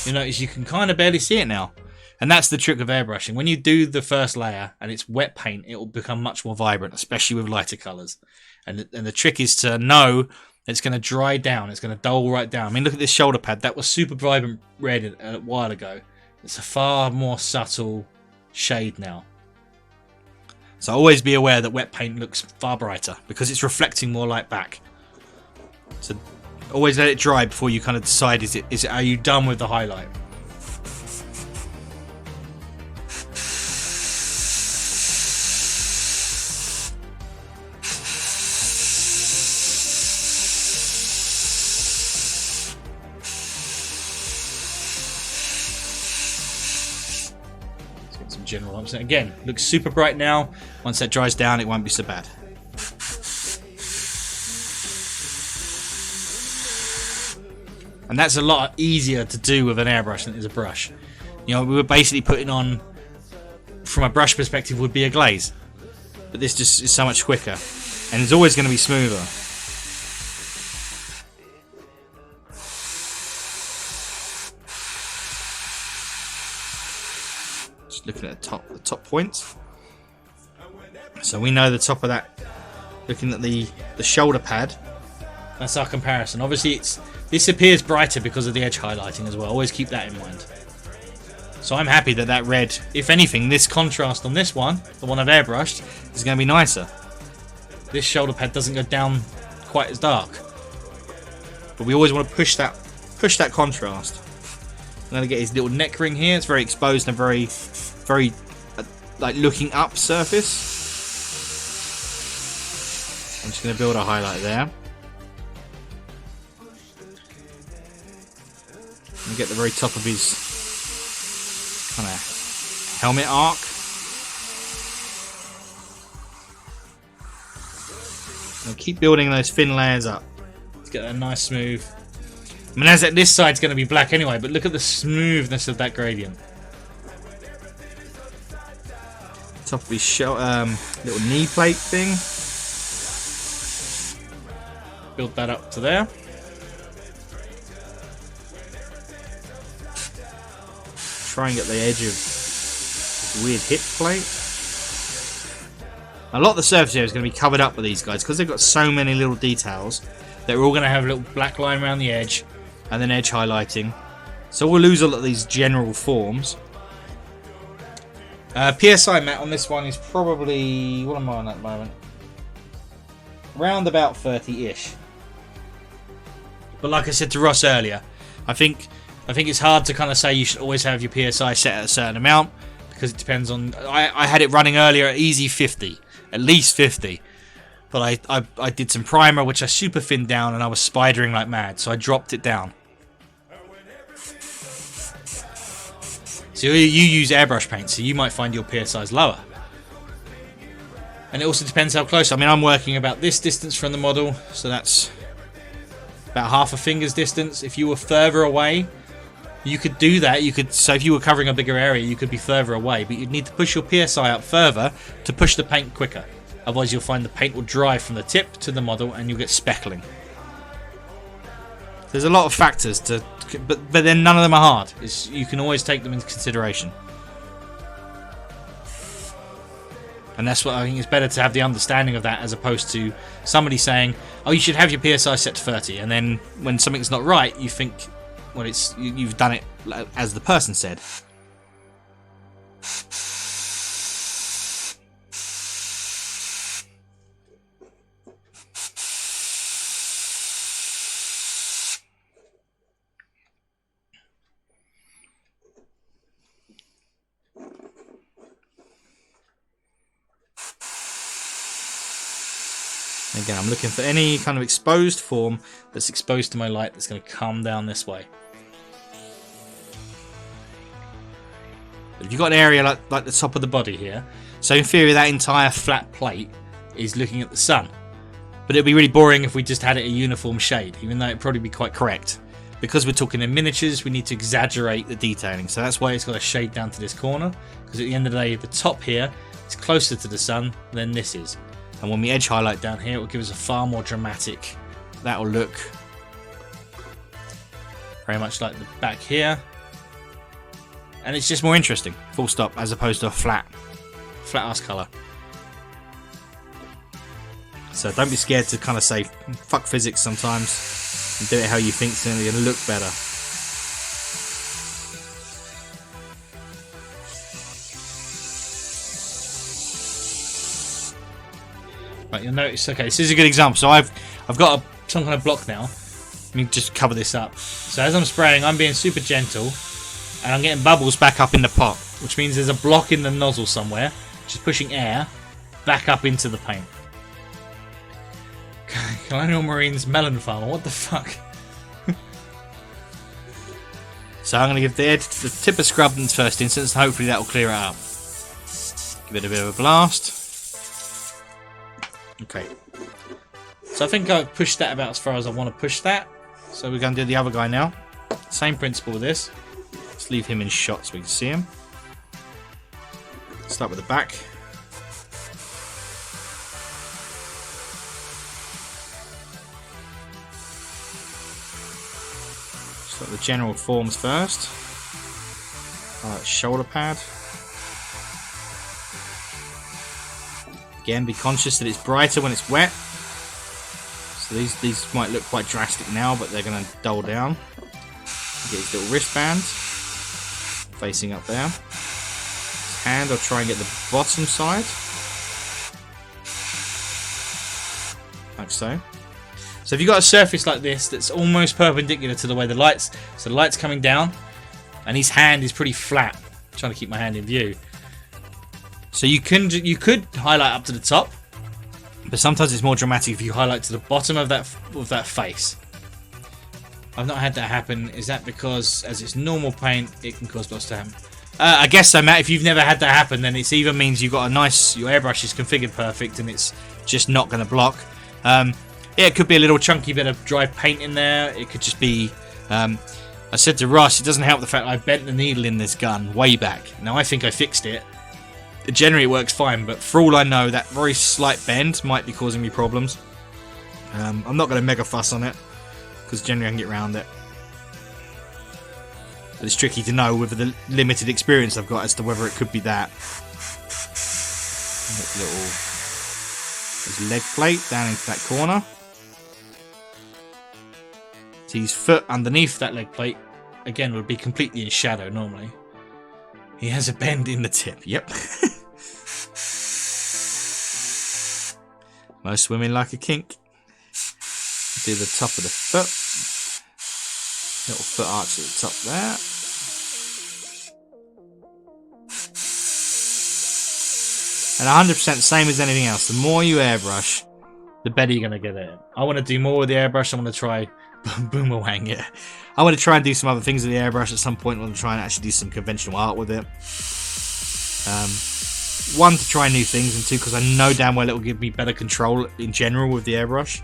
Speaker 2: You'll notice you can kind of barely see it now. And that's the trick of airbrushing. When you do the first layer and it's wet paint, it will become much more vibrant, especially with lighter colours. And the trick is to know it's going to dry down. It's going to dull right down. I mean, look at this shoulder pad. That was super vibrant red a while ago. It's a far more subtle shade now. So always be aware that wet paint looks far brighter because it's reflecting more light back. So always let it dry before you kind of decide, are you done with the highlight? Let's get some general lumps. Again, looks super bright now. Once that dries down, it won't be so bad. And that's a lot easier to do with an airbrush than it is a brush. You know, we were basically putting on, from a brush perspective, would be a glaze. But this just is so much quicker. And it's always going to be smoother. Just looking at the top points. So we know the top of that, looking at the shoulder pad. That's our comparison. Obviously, this appears brighter because of the edge highlighting as well. Always keep that in mind. So I'm happy that red, if anything, this contrast on this one, the one I've airbrushed, is going to be nicer. This shoulder pad doesn't go down quite as dark. But we always want to push that contrast. I'm going to get his little neck ring here. It's very exposed and very like looking up surface. I'm just going to build a highlight there. And get the very top of his kind of helmet arc. And keep building those thin layers up to get that nice smooth. I mean, as this side's going to be black anyway, but look at the smoothness of that gradient. Top of his little knee plate thing. Build that up to there. Try and get the edge of this weird hip plate. A lot of the surface area is going to be covered up with these guys because they've got so many little details. They're all going to have a little black line around the edge and then edge highlighting. So we'll lose a lot of these general forms. PSI mat on this one is probably, what am I on at the moment? Around about 30-ish. But like I said to Ross earlier, I think it's hard to kind of say you should always have your PSI set at a certain amount because it depends on. I had it running earlier at easy 50, at least 50, but I did some primer which I super thinned down and I was spidering like mad, so I dropped it down. So you use airbrush paint, so you might find your PSIs lower. And it also depends how close. I mean, I'm working about this distance from the model, so that's about half a finger's distance. If you were further away, you could do that. So if you were covering a bigger area, you could be further away, but you'd need to push your PSI up further to push the paint quicker. Otherwise, you'll find the paint will dry from the tip to the model, and you'll get speckling. There's a lot of factors but then none of them are hard. You can always take them into consideration. And that's what I think it's better to have the understanding of that as opposed to somebody saying, oh, you should have your PSI set to 30, and then when something's not right, you think, well, you've done it as the person said. Again, I'm looking for any kind of exposed form that's exposed to my light that's going to come down this way. If you've got an area like the top of the body here, so in theory that entire flat plate is looking at the sun. But it'd be really boring if we just had it a uniform shade, even though it'd probably be quite correct. Because we're talking in miniatures, we need to exaggerate the detailing. So that's why it's got a shade down to this corner. Because at the end of the day, the top here is closer to the sun than this is. And when we edge highlight down here, it will give us a far more dramatic. That will look very much like the back here. And it's just more interesting, full stop, as opposed to a flat ass colour. So don't be scared to kind of say, fuck physics sometimes, and do it how you think it's going to look better. Right, you'll notice, okay, this is a good example. So I've got some kind of block now. Let me just cover this up. So as I'm spraying, I'm being super gentle, and I'm getting bubbles back up in the pot, which means there's a block in the nozzle somewhere, which is pushing air back up into the paint. Colonial Marines melon farmer, what the fuck? So I'm going to give the tip of scrub in the first instance, and hopefully that will clear it up. Give it a bit of a blast. Okay. So I think I've pushed that about as far as I want to push that. So we're going to do the other guy now. Same principle with this. Let's leave him in shot so we can see him. Start with the back. Start with the general forms first. Shoulder pad. Again, be conscious that it's brighter when it's wet. So these might look quite drastic now, but they're going to dull down. Get his little wristband facing up there. His hand, I'll try and get the bottom side. Like so. So if you've got a surface like this that's almost perpendicular to the way the light's, so the light's coming down, and his hand is pretty flat. I'm trying to keep my hand in view. So you could highlight up to the top, but sometimes it's more dramatic if you highlight to the bottom of that face. I've not had that happen. Is that because as it's normal paint, it can cause blots to happen? I guess so, Matt. If you've never had that happen, then it either means you've got your airbrush is configured perfect and it's just not going to block, Yeah, it could be a little chunky bit of dry paint in there. It could just be... I said to Ross, it doesn't help the fact I bent the needle in this gun way back. Now, I think I fixed it. Generally, it works fine, but for all I know, that very slight bend might be causing me problems. I'm not going to mega fuss on it, because generally I can get around it. But it's tricky to know with the limited experience I've got as to whether it could be that. Little his leg plate down into that corner. So his foot underneath that leg plate, again, would be completely in shadow normally. He has a bend in the tip, yep. Most women like a kink. Do the top of the foot. Little foot arch at the top there. And 100% same as anything else. The more you airbrush, the better you're going to get it. I want to do more with the airbrush. I want to try boomerang it. I want to try and do some other things with the airbrush at some point. I want to try and actually do some conventional art with it. One, to try new things, and two, because I know damn well it will give me better control in general with the airbrush.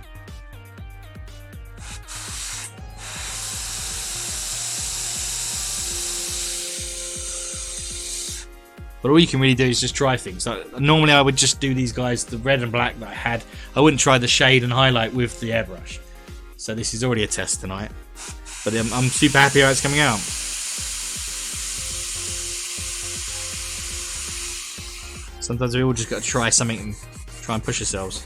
Speaker 2: But all you can really do is just try things. Like, normally I would just do these guys, the red and black that I had. I wouldn't try the shade and highlight with the airbrush. So this is already a test tonight. But I'm super happy how it's coming out. Sometimes we all just got to try something and try and push ourselves.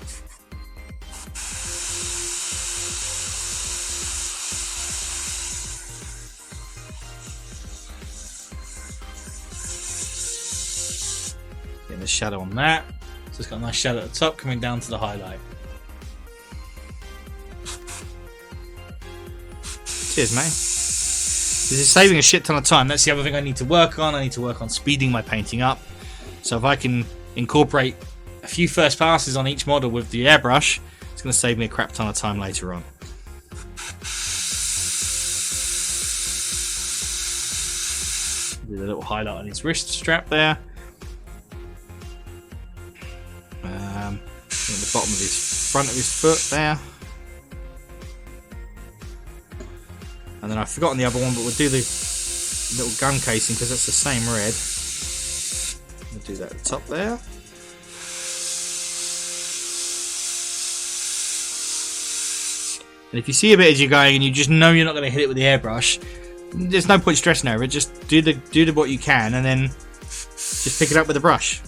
Speaker 2: Getting the shadow on that. So it's got a nice shadow at the top coming down to the highlight. Cheers, mate. This is saving a shit ton of time. That's the other thing I need to work on. I need to work on speeding my painting up. So if I can incorporate a few first passes on each model with the airbrush, it's going to save me a crap ton of time later on. Do the little highlight on his wrist strap there. At the bottom of his front of his foot there. And then I've forgotten the other one, but we'll do the little gun casing because that's the same red. We'll do that at the top there. And if you see a bit as you're going and you just know you're not going to hit it with the airbrush, there's no point stressing over it. Just do what you can and then just pick it up with a brush.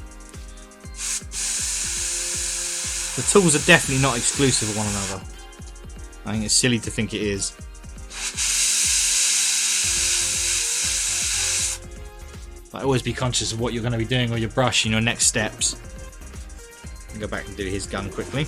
Speaker 2: The tools are definitely not exclusive of one another. I think it's silly to think it is. But always be conscious of what you're going to be doing with your brush in your next steps. I'll go back and do his gun quickly.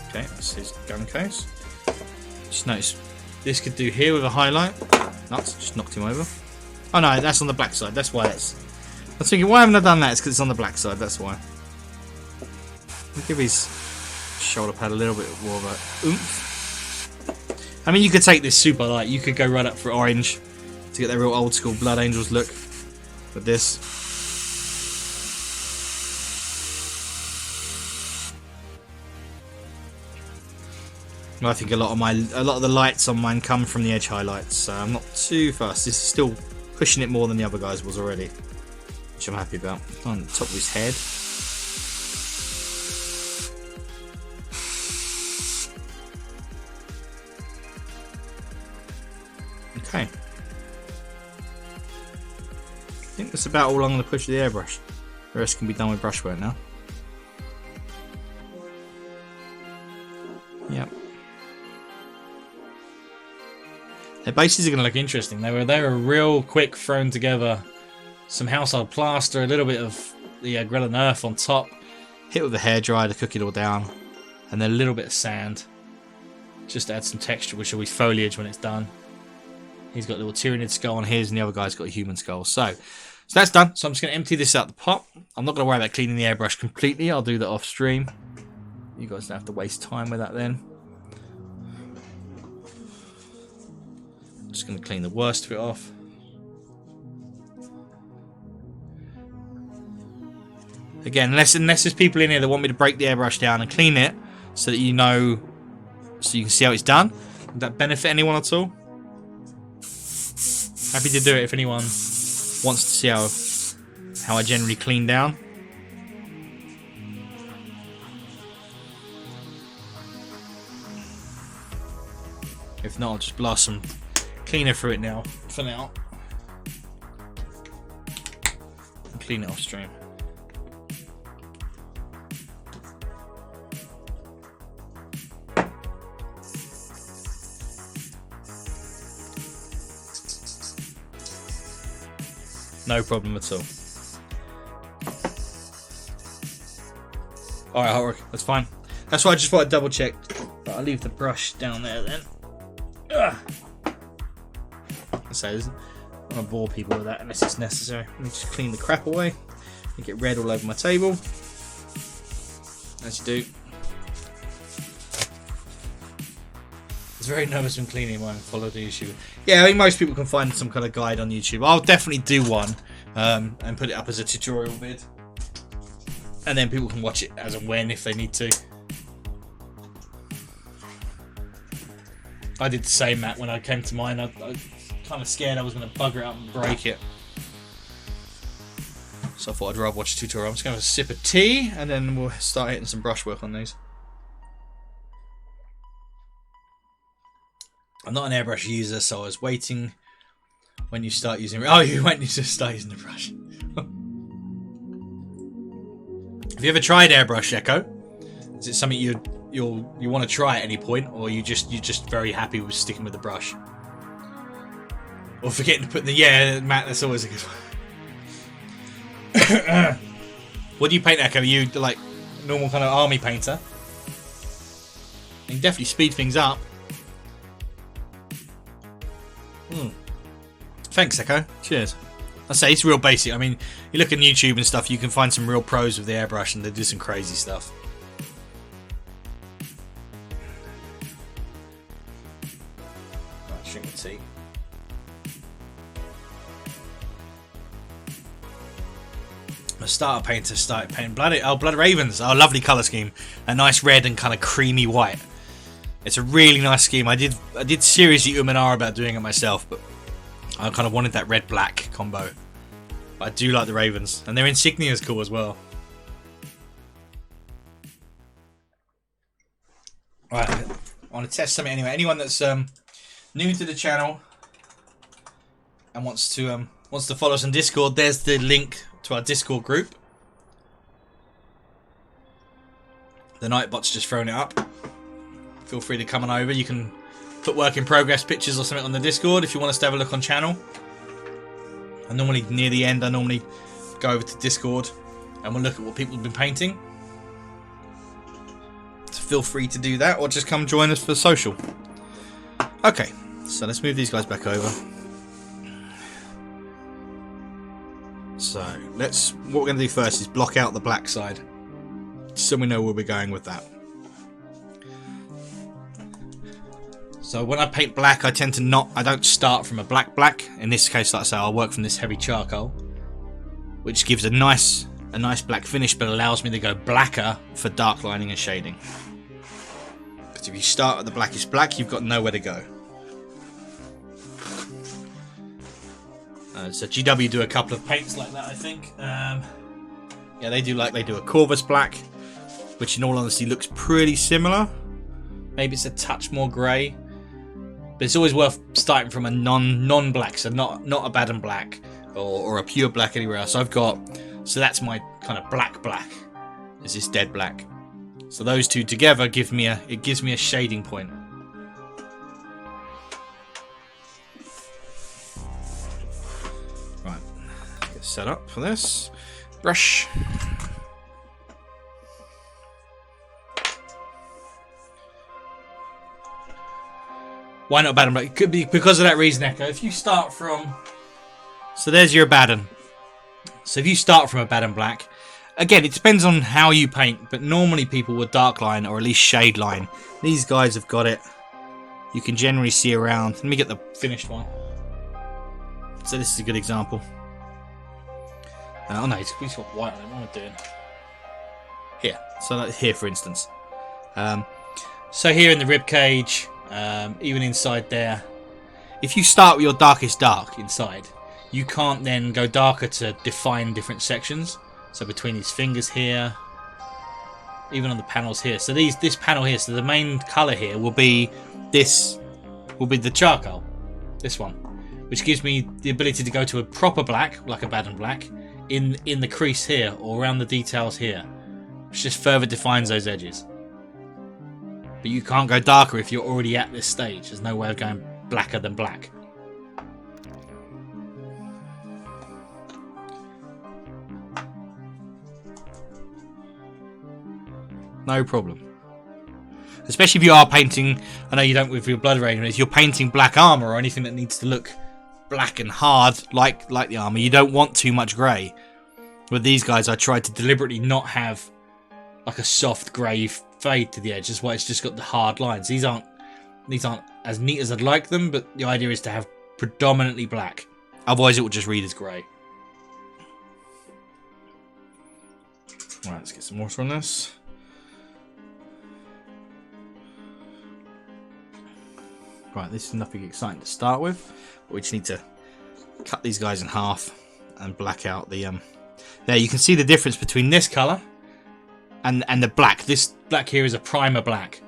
Speaker 2: Okay, that's his gun case. Just notice this could do here with a highlight. Nuts, just knocked him over. Oh no, that's on the black side. That's why it's. I was thinking, why haven't I done that? It's because it's on the black side. That's why. I'll give his shoulder pad a little bit more of a oomph. I mean, you could take this super light. You could go right up for orange to get that real old school Blood Angels look with this. I think a lot of the lights on mine come from the edge highlights, so I'm not too fast. This is still pushing it more than the other guys was already, which I'm happy about. On the top of his head. Okay. I think that's about all I'm going to push with the airbrush. The rest can be done with brushwork now. Yep. Their bases are going to look interesting. They were real quick thrown together. Some household plaster, a little bit of the Grelin earth on top. Hit with a hairdryer to cook it all down. And then a little bit of sand. Just to add some texture, which will be foliage when it's done. He's got a little Tyranid skull on his, and the other guy's got a human skull. So So that's done. So I'm just going to empty this out the pot. I'm not going to worry about cleaning the airbrush completely. I'll do that off stream. You guys don't have to waste time with that then. Just going to clean the worst of it off. Again, unless there's people in here that want me to break the airbrush down and clean it so that you know, so you can see how it's done. Would that benefit anyone at all? Happy to do it if anyone wants to see how I generally clean down. If not, I'll just blast some cleaner through it now. For now, and clean it off stream. No problem at all. Alright, Hulk, that's fine. That's why I just thought I'd double check. But I'll leave the brush down there then. Ugh. So I don't want to bore people with that unless it's necessary. Let me just clean the crap away and get red all over my table. As you do. I was very nervous when cleaning mine. Follow the YouTube. Yeah, I mean, most people can find some kind of guide on YouTube. I'll definitely do one and put it up as a tutorial vid. And then people can watch it as and when if they need to. I did the same, Matt, when I came to mine. I was kind of scared I was going to bugger it up and break it. So I thought I'd rather watch a tutorial. I'm just going to have a sip of tea and then we'll start hitting some brush work on these. I'm not an airbrush user, so I was waiting when you start using... Oh, you went to start using the brush. Have you ever tried airbrush, Echo? Is it something you want to try at any point, or you're just very happy with sticking with the brush? Or forgetting to put the... Yeah, Matt, that's always a good one. What do you paint, Echo? Are you like normal kind of army painter? You can definitely speed things up. Thanks, Echo. Cheers. I say it's real basic. I mean, you look on YouTube and stuff, you can find some real pros with the airbrush and they do some crazy stuff. Right, shrink the tea. My starter painter started painting Blood Ravens. Oh, lovely colour scheme. A nice red and kind of creamy white. It's a really nice scheme. I did seriously and ah about doing it myself, but I kind of wanted that red-black combo. But I do like the Ravens, and their insignia is cool as well. Right, I want to test something anyway. Anyone that's new to the channel and wants to follow us on Discord, there's the link to our Discord group. The Nightbot's just thrown it up. Feel free to come on over. You can put work in progress pictures or something on the Discord if you want us to have a look on channel. And normally near the end I normally go over to Discord and we'll look at what people have been painting. So feel free to do that or just come join us for social. Okay, so let's move these guys back over. So what we're going to do first is block out the black side so we know where we're going with that. So when I paint black, I tend to I don't start from a black. In this case, like I say, I'll work from this heavy charcoal, which gives a nice black finish, but allows me to go blacker for dark lining and shading. Because if you start at the blackest black, you've got nowhere to go. So GW do a couple of paints like that, I think. Yeah, they do a Corvus black, which in all honesty looks pretty similar. Maybe it's a touch more grey. But it's always worth starting from a non-black, so not a Baden black or a pure black anywhere else. So that's my kind of black, is this dead black. So those two together gives me a shading point. Right, get set up for this. Brush. Why not Baden black? It could be because of that reason, Echo. If you start from... So there's your Baden. So if you start from a bad and black, again, it depends on how you paint, but normally people would dark line or at least shade line. These guys have got it. You can generally see around. Let me get the finished one. So this is a good example. Oh no, it's got white on it. What am I doing? Here. So like here, for instance. So here in the rib cage, even inside there, if you start with your darkest dark inside, you can't then go darker to define different sections. So between these fingers here, even on the panels here. So this panel here, so the main colour here will be this, will be the charcoal, this one, which gives me the ability to go to a proper black, like a bad and black, in the crease here or around the details here, which just further defines those edges. But you can't go darker if you're already at this stage. There's no way of going blacker than black. No problem. Especially if you are painting, I know you don't with your blood rain, if you're painting black armour or anything that needs to look black and hard like the armour, you don't want too much grey. With these guys, I tried to deliberately not have like a soft grey fade to the edge. That's why it's just got the hard lines. These aren't as neat as I'd like them, but the idea is to have predominantly black. Otherwise it will just read as grey. Right, let's get some more from this. Right, this is nothing exciting to start with, but we just need to cut these guys in half and black out the there you can see the difference between this colour and the black. This black here is a primer black,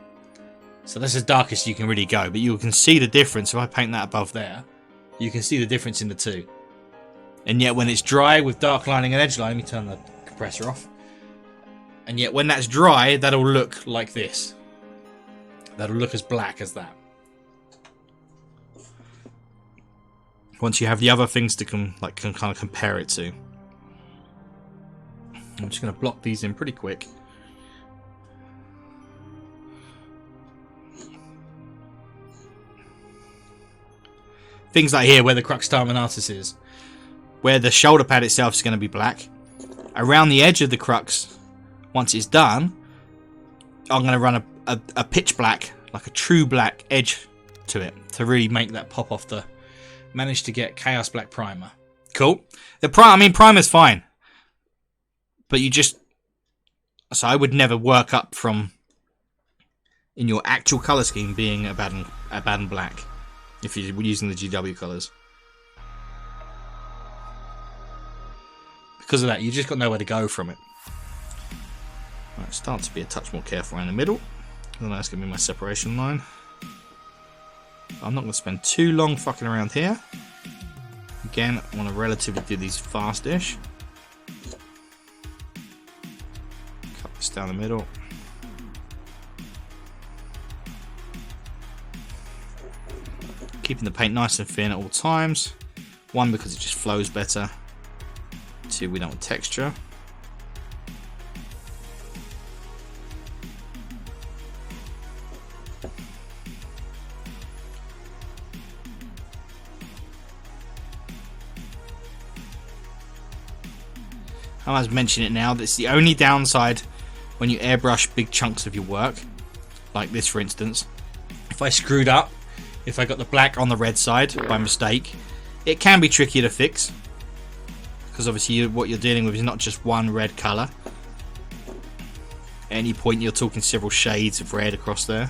Speaker 2: so that's as dark as you can really go, but you can see the difference. If I paint that above there, you can see the difference in the two. And yet when it's dry with dark lining and edge line, let me turn the compressor off, and yet when that's dry, that'll look like this. That'll look as black as that. Once you have the other things to can kind of compare it to. I'm just going to block these in pretty quick. Things like here where the crux terminatus is, where the shoulder pad itself is going to be black. Around the edge of the crux, once it's done, I'm going to run a pitch black, like a true black edge to it to really make that pop off the... Managed to get Chaos Black Primer. Cool. Primer's fine. But you just... So I would never work up from... In your actual colour scheme being a bad and black. If you're using the GW colours. Because of that, you just got nowhere to go from it. Right, start to be a touch more careful around the middle. And that's going to be my separation line. I'm not going to spend too long fucking around here. Again, I want to relatively do these fast-ish. Cut this down the middle. Keeping the paint nice and thin at all times. One, because it just flows better. Two, we don't want texture. I must mention it now, that's the only downside when you airbrush big chunks of your work, like this for instance. If I screwed up, if I got the black on the red side by mistake, it can be trickier to fix, because obviously what you're dealing with is not just one red colour. At any point you're talking several shades of red across there.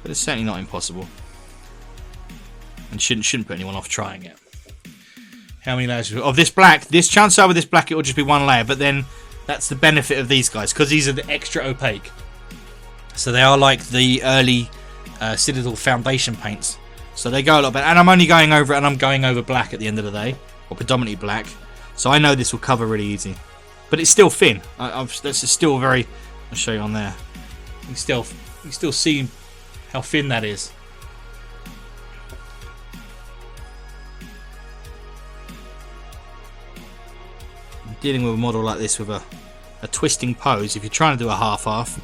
Speaker 2: But it's certainly not impossible, and shouldn't put anyone off trying it. How many layers of this black? This chance over this black, it will just be one layer, but then that's the benefit of these guys, because these are the extra opaque. So they are like the early Citadel foundation paints. So they go a lot better. And I'm only going over it, and I'm going over black at the end of the day, or predominantly black. So I know this will cover really easy, but it's still thin. That's still very. I'll show you on there. You still see how thin that is. Dealing with a model like this with a twisting pose, if you're trying to do a half-half,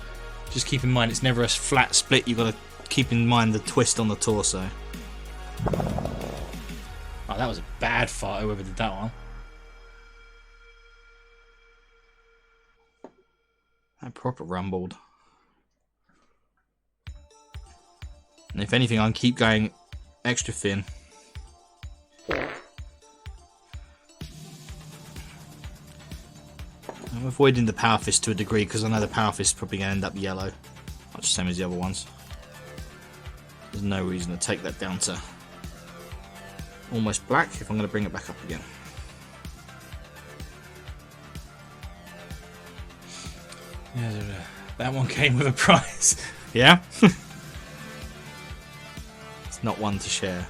Speaker 2: just keep in mind it's never a flat split. You've got to keep in mind the twist on the torso. Oh, that was a bad fart, whoever did that one. That proper rumbled. And if anything, I'll keep going extra thin. I'm avoiding the power fist to a degree because I know the power fist is probably going to end up yellow. Much the same as the other ones. There's no reason to take that down to almost black if I'm going to bring it back up again. Yeah, that one came with a prize. Yeah? It's not one to share.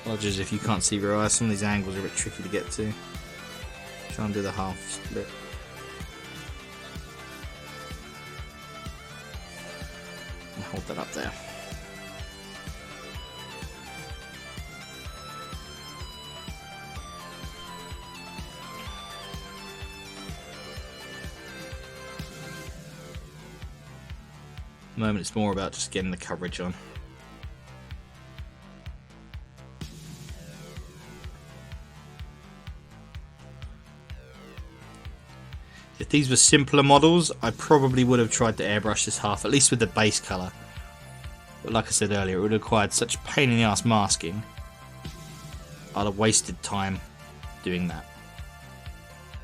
Speaker 2: Apologies if you can't see your eyes. Some of these angles are a bit tricky to get to. Try and do the half split. And hold that up there. At the moment it's more about just getting the coverage on. If these were simpler models, I probably would have tried to airbrush this half, at least with the base colour. But like I said earlier, it would have required such pain in the ass masking. I'd have wasted time doing that.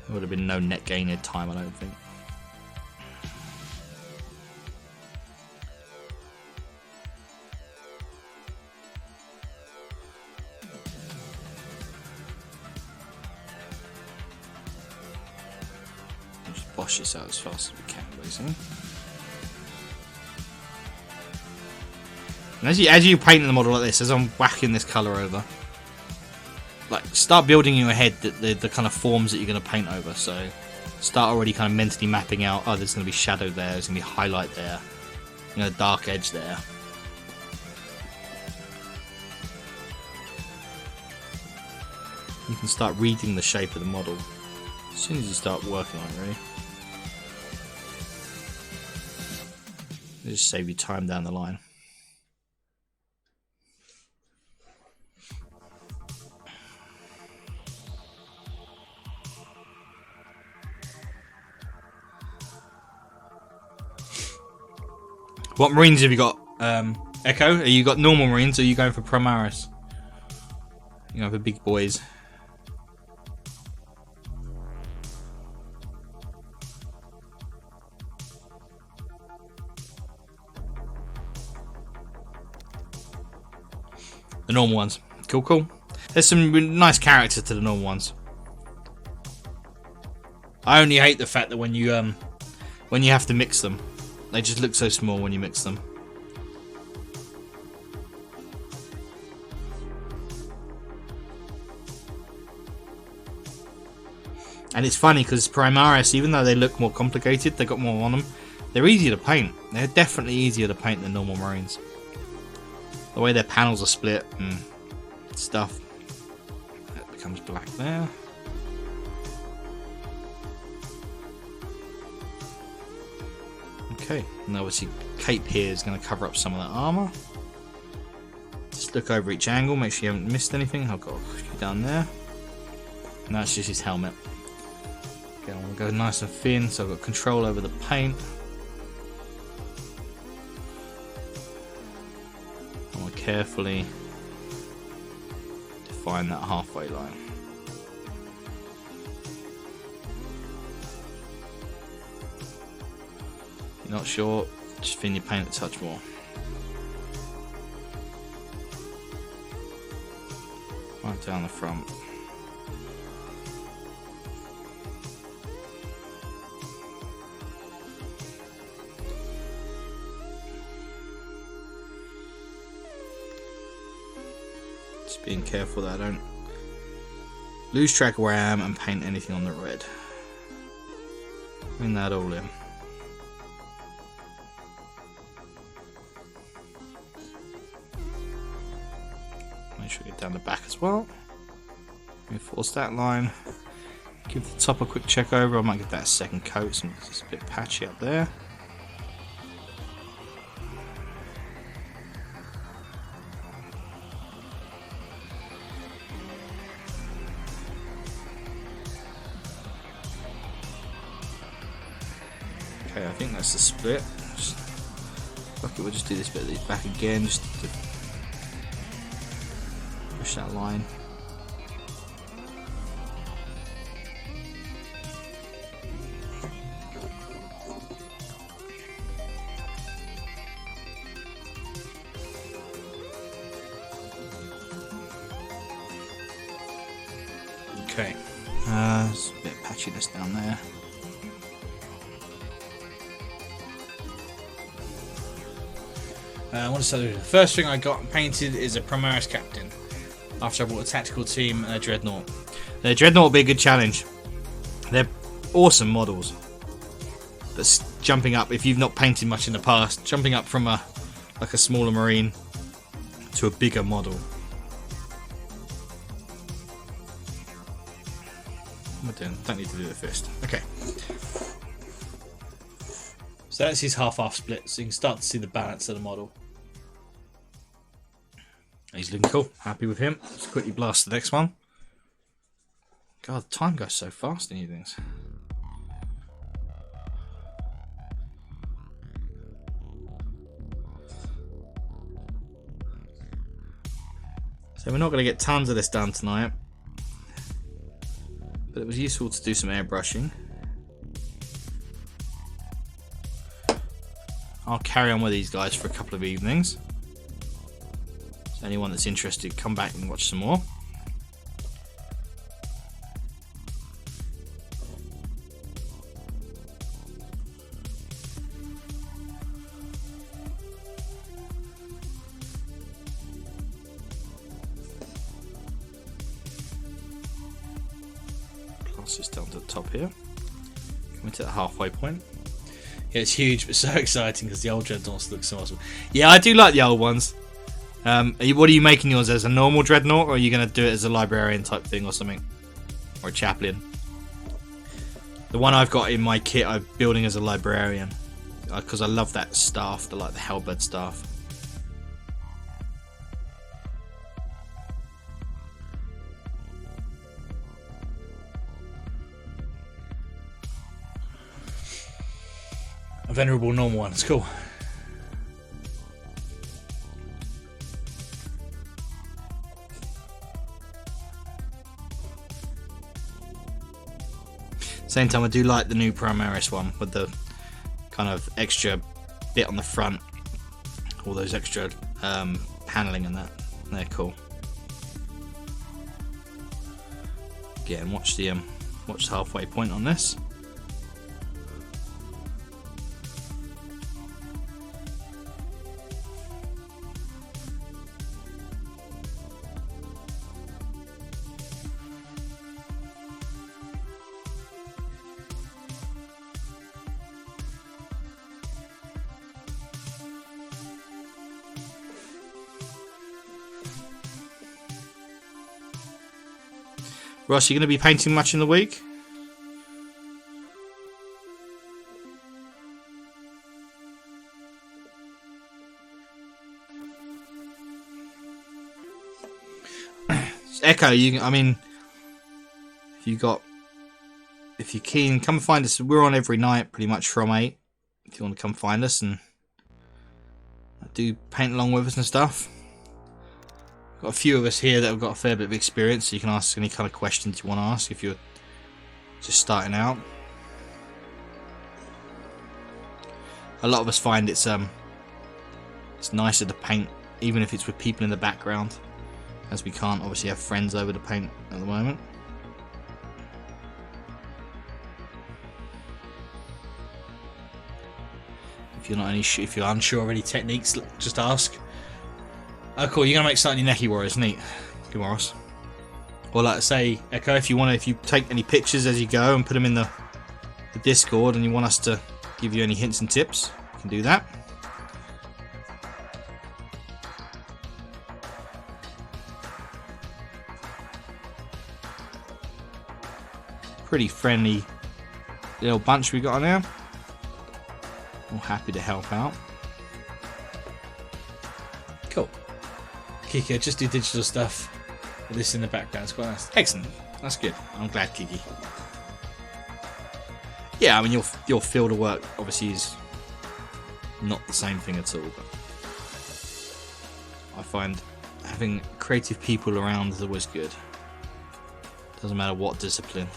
Speaker 2: There would have been no net gain in time, I don't think. Just bosh this out as fast as we can, basically. And as you paint the model like this, as I'm whacking this colour over, like start building in your head the kind of forms that you're going to paint over. So start already kind of mentally mapping out, oh, there's going to be shadow there, there's going to be highlight there, you know, dark edge there. You can start reading the shape of the model as soon as you start working on it, really. It'll just save you time down the line. What marines have you got, Echo? Are you got normal marines or are you going for Primaris? You know, for big boys. The normal ones. Cool, cool. There's some nice character to the normal ones. I only hate the fact that when you have to mix them, they just look so small when you mix them. And it's funny because Primaris, even though they look more complicated, they got more on them, they're easier to paint. They're definitely easier to paint than normal Marines. The way their panels are split and stuff. That becomes black there. Okay, and obviously Cape here is going to cover up some of that armour. Just look over each angle, make sure you haven't missed anything. I've got a few down there. And that's just his helmet. Okay, I want to go nice and thin so I've got control over the paint. I want to carefully define that halfway line. Not sure, just thin your paint a touch more. Right down the front. Just being careful that I don't lose track of where I am and paint anything on the red. Bring that all in. Get down the back as well. Reinforce that line. Give the top a quick check over. I might give that a second coat, so it's a bit patchy up there. Okay, I think that's the split. Fuck it, we'll just do this bit back again, just to push that line. Okay, there's a bit of patchiness down there. I want to say the first thing I got painted is a Primaris Captain after I bought a tactical team and a Dreadnought. The Dreadnought will be a good challenge. They're awesome models. But jumping up, if you've not painted much in the past, jumping up from a smaller Marine to a bigger model. What am I doing? Don't need to do it first. Okay. So that's his half-half split, so you can start to see the balance of the model. He's looking cool. Happy with him. Let's quickly blast the next one. God, time goes so fast in these things. So we're not going to get tons of this done tonight, but it was useful to do some airbrushing. I'll carry on with these guys for a couple of evenings. So anyone that's interested, come back and watch some more. Plus this down to the top here. Coming to the halfway point. Yeah, it's huge, but so exciting because the old Dreadnoughts look so awesome. Yeah, I do like the old ones. What are you making yours as? A normal Dreadnought, or are you going to do it as a Librarian type thing or something? Or a Chaplain? The one I've got in my kit I'm building as a Librarian. Because I love that staff, the halberd staff. A venerable normal one, it's cool. Same time, I do like the new Primaris one with the kind of extra bit on the front, all those extra paneling and that. They're cool. Again, watch the halfway point on this. Ross, you going to be painting much in the week? Echo, I mean, if you're keen, come find us. We're on every night, pretty much from 8. If you want to come find us and do paint along with us and stuff. Got a few of us here that have got a fair bit of experience, so you can ask any kind of questions you want to ask if you're just starting out. A lot of us find it's nicer to paint, even if it's with people in the background, as we can't obviously have friends over to paint at the moment. If you're unsure of any techniques, just ask. Oh, cool, you're gonna make something Necky Warriors, neat. Good, Morris. Or like I say, Echo, if you take any pictures as you go and put them in the Discord and you want us to give you any hints and tips, you can do that. Pretty friendly little bunch we got on here. All happy to help out. Cool. Kiki, just do digital stuff with this in the background. It's quite nice. Excellent. That's good. I'm glad, Kiki. Yeah, I mean your field of work obviously is not the same thing at all, but I find having creative people around is always good. Doesn't matter what discipline.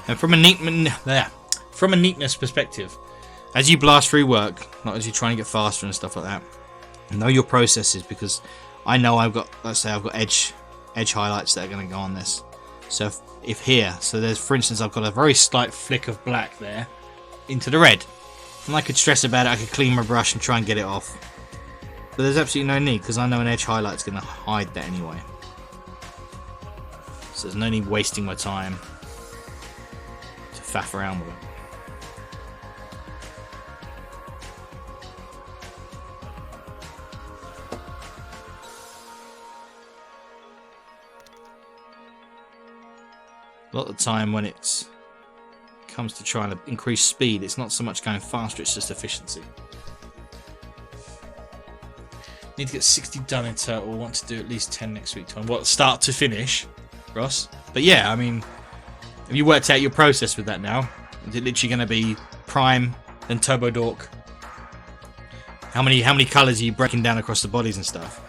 Speaker 2: And from a neatness perspective, as you blast through work, not as you're trying to get faster and stuff like that, know your processes, because I know I've got, let's say I've got edge highlights that are going to go on this. So if here, so there's, for instance, I've got a very slight flick of black there into the red, and I could stress about it, I could clean my brush and try and get it off. But there's absolutely no need, because I know an edge highlight's going to hide that anyway. So there's no need wasting my time to faff around with it. A lot of the time when it comes to trying to increase speed, it's not so much going faster, it's just efficiency. Need to get 60 done in total. Want to do at least 10 next week. What, start to finish, Ross? But yeah, I mean, have you worked out your process with that now? Is it literally going to be prime, then turbo dork? How many colours are you breaking down across the bodies and stuff?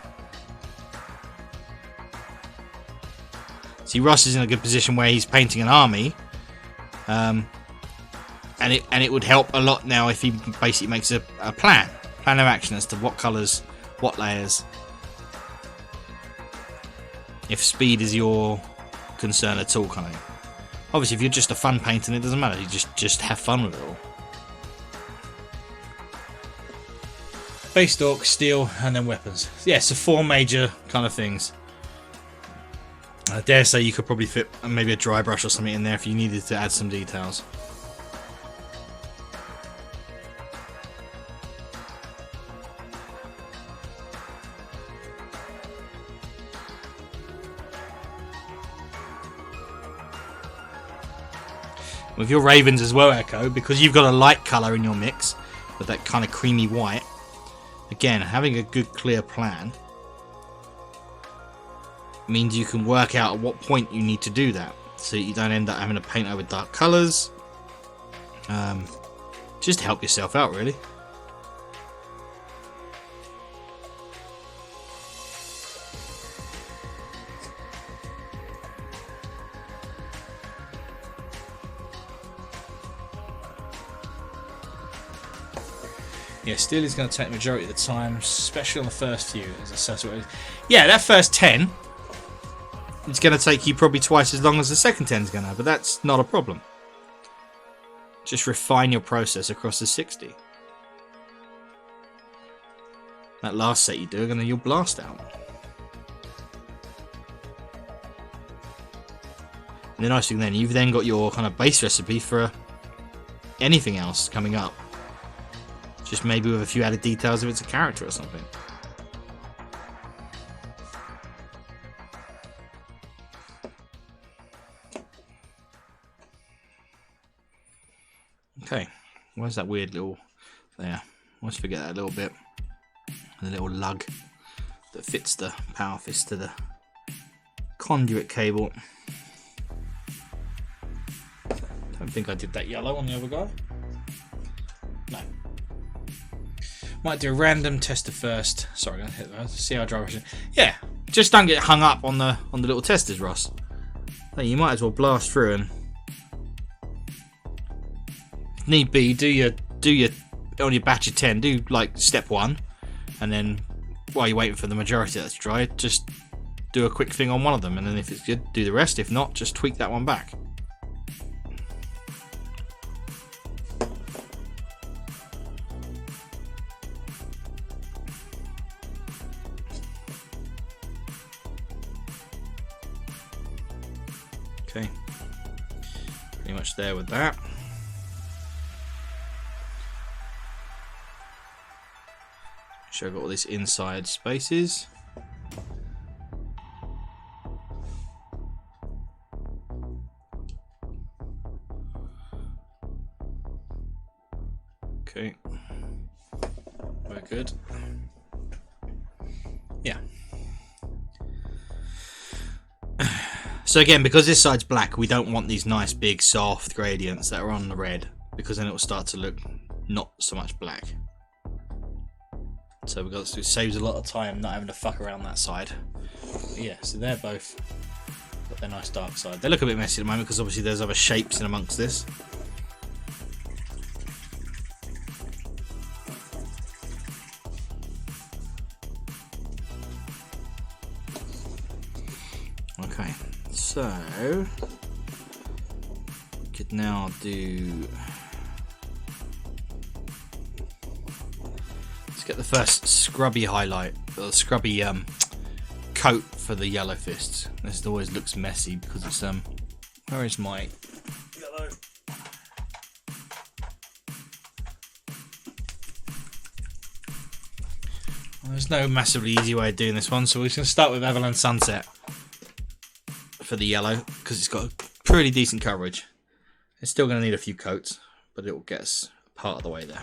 Speaker 2: See, Ross is in a good position where he's painting an army, and it would help a lot now if he basically makes a plan of action as to what colours, what layers. If speed is your concern at all, kind of. Obviously, if you're just a fun painter, it doesn't matter. You just have fun with it all. Base dork, steel, and then weapons. Yeah, so 4 major kind of things. I dare say you could probably fit maybe a dry brush or something in there if you needed to add some details. With your ravens as well, Echo, because you've got a light colour in your mix with that kind of creamy white, again, having a good clear plan means you can work out at what point you need to do that, so you don't end up having to paint over dark colours. Just help yourself out, really. Yeah, steel is going to take the majority of the time, especially on the first few. Yeah, that first 10, it's going to take you probably twice as long as the second 10 is going to, but that's not a problem. Just refine your process across the 60. That last set you do, and then you'll blast out. And the nice thing then, you've then got your kind of base recipe for anything else coming up. Just maybe with a few added details if it's a character or something. Okay, where's that weird little there? Let's forget that a little bit. The little lug that fits the power fist to the conduit cable. Don't think I did that yellow on the other guy. No. Might do a random tester first. Sorry, I'm gonna hit that. See how I drive it. Yeah, just don't get hung up on the little testers, Ross. So you might as well blast through and, if need be, do your on your batch of 10. Do like step 1, and then while you're waiting for the majority of that to dry, just do a quick thing on one of them, and then if it's good, do the rest. If not, just tweak that one back. Okay, pretty much there with that. So I've got all these inside spaces. Okay. Very good. Yeah. So again, because this side's black, we don't want these nice big soft gradients that are on the red, because then it will start to look not so much black. So it saves a lot of time not having to fuck around that side. But yeah, so they're both got their nice dark side. They look a bit messy at the moment because obviously there's other shapes in amongst this. Okay, so we could now do. Let's get the first scrubby highlight, or scrubby coat for the yellow fists. This always looks messy because it's where is my yellow? Well, there's no massively easy way of doing this one, so we're just going to start with Avalanche Sunset for the yellow because it's got pretty decent coverage. It's still going to need a few coats, but it will get us part of the way there.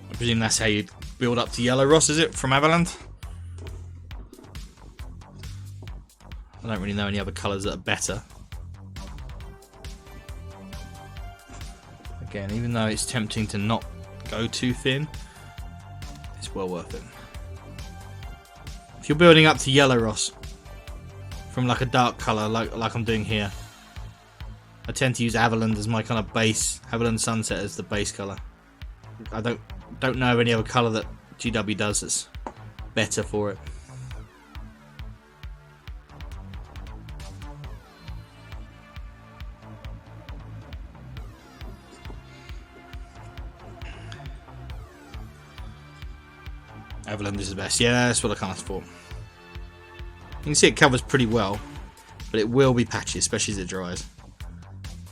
Speaker 2: I presume that's how you build up to yellow, Ross, is it, from Avalanche? I don't really know any other colours that are better. Again, even though it's tempting to not go too thin, it's well worth it. If you're building up to yellow, Ross, from like a dark colour, like I'm doing here, I tend to use Avalanche as my kind of base, Avalanche Sunset as the base colour. I don't know of any other colour that GW does that's better for it. Avalanche is the best. Yeah, that's what I kind of thought. You can see it covers pretty well, but it will be patchy, especially as it dries.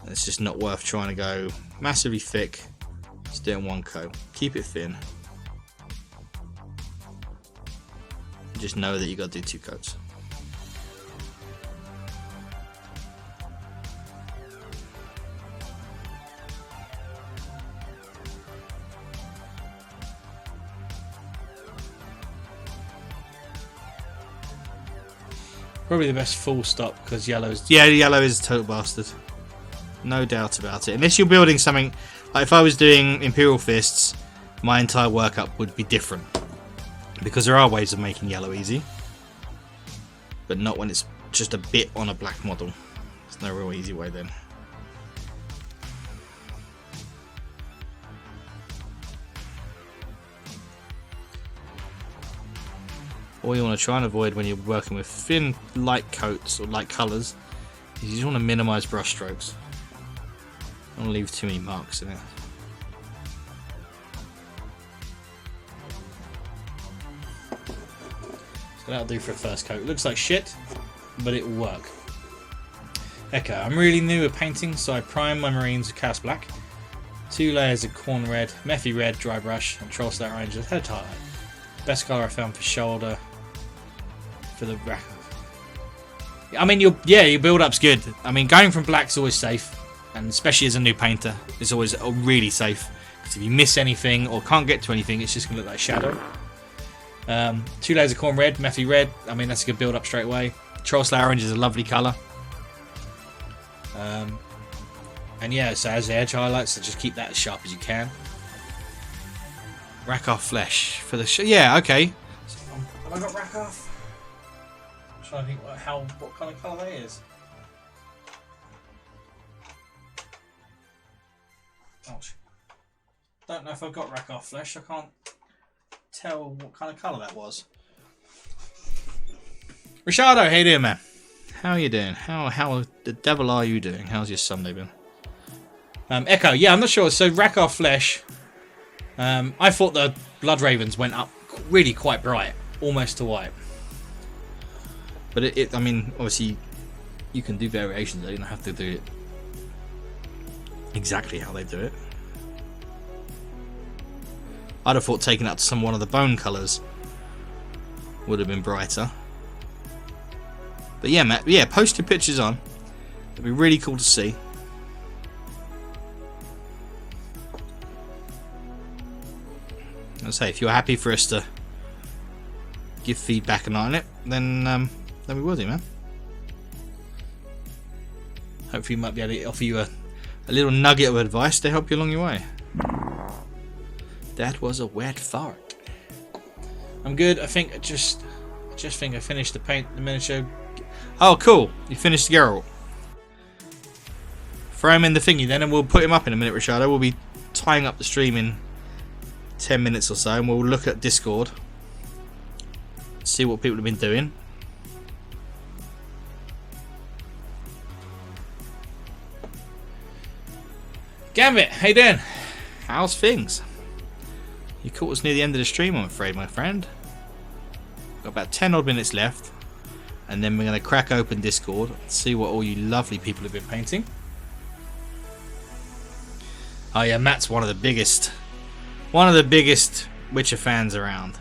Speaker 2: And it's just not worth trying to go massively thick. Just do it in one coat. Keep it thin. Just know that you got to do 2 coats. Probably the best full stop because yellow is yellow is a total bastard. No doubt about it. Unless you're building something like if I was doing Imperial Fists, my entire workup would be different. Because there are ways of making yellow easy. But not when it's just a bit on a black model. There's no real easy way then. All you want to try and avoid when you're working with thin, light coats or light colours is you just want to minimise brush strokes. Don't want to leave too many marks in it. So that'll do for a first coat. It looks like shit, but it will work. Echo. I'm really new at painting, so I prime my marines with Chaos Black. 2 layers of Corn Red, Methy Red, Dry Brush, and Troll Slayer Orange as head highlight. Best colour I found for shoulder. For the rack. I mean, your build up's good. I mean, going from black's always safe, and especially as a new painter, it's always really safe. Because if you miss anything or can't get to anything, it's just gonna look like shadow. 2 layers of Corn Red, Methy Red. I mean, that's a good build up straight away. Troll Slayer Orange is a lovely colour. And yeah, so as the edge highlights, so just keep that as sharp as you can. Rack off flesh for the yeah, okay. So, have I got rack off? I'm trying to think what kind of colour that is. Ouch. Don't know if I've got rack off flesh. I can't tell what kind of colour that was. Richardo, how you doing, man? How are you doing? How the devil are you doing? How's your Sunday been? Echo, yeah, I'm not sure. So rack off flesh. I thought the Blood Ravens went up really quite bright, almost to white. But I mean, obviously, you can do variations. You don't have to do it exactly how they do it. I'd have thought taking that to one of the bone colours would have been brighter. But yeah, Matt, yeah, post your pictures on. It'd be really cool to see. I say, if you're happy for us to give feedback on it, then we will do, man. Hopefully, we might be able to offer you a little nugget of advice to help you along your way. That was a wet fart. I'm good. I think I just think I finished the paint, the miniature. Oh, cool! You finished the Geralt. Throw him in the thingy then, and we'll put him up in a minute, Richardo. We'll be tying up the stream in 10 minutes or so, and we'll look at Discord, see what people have been doing. Gambit, how you doing? How's things? You caught us near the end of the stream, I'm afraid, my friend. Got about 10 odd minutes left, and then we're going to crack open Discord, see what all you lovely people have been painting. Oh yeah, Matt's one of the biggest Witcher fans around.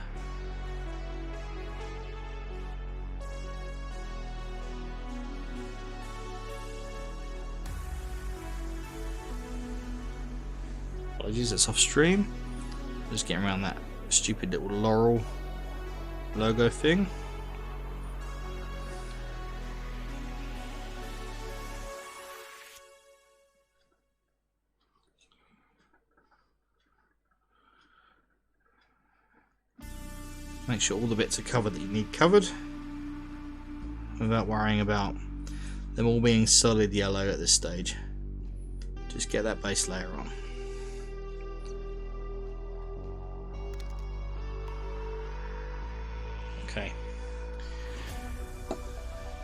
Speaker 2: Apologies, it's off stream. Just getting around that stupid little Laurel logo thing. Make sure all the bits are covered that you need covered, without worrying about them all being solid yellow at this stage. Just get that base layer on. Okay.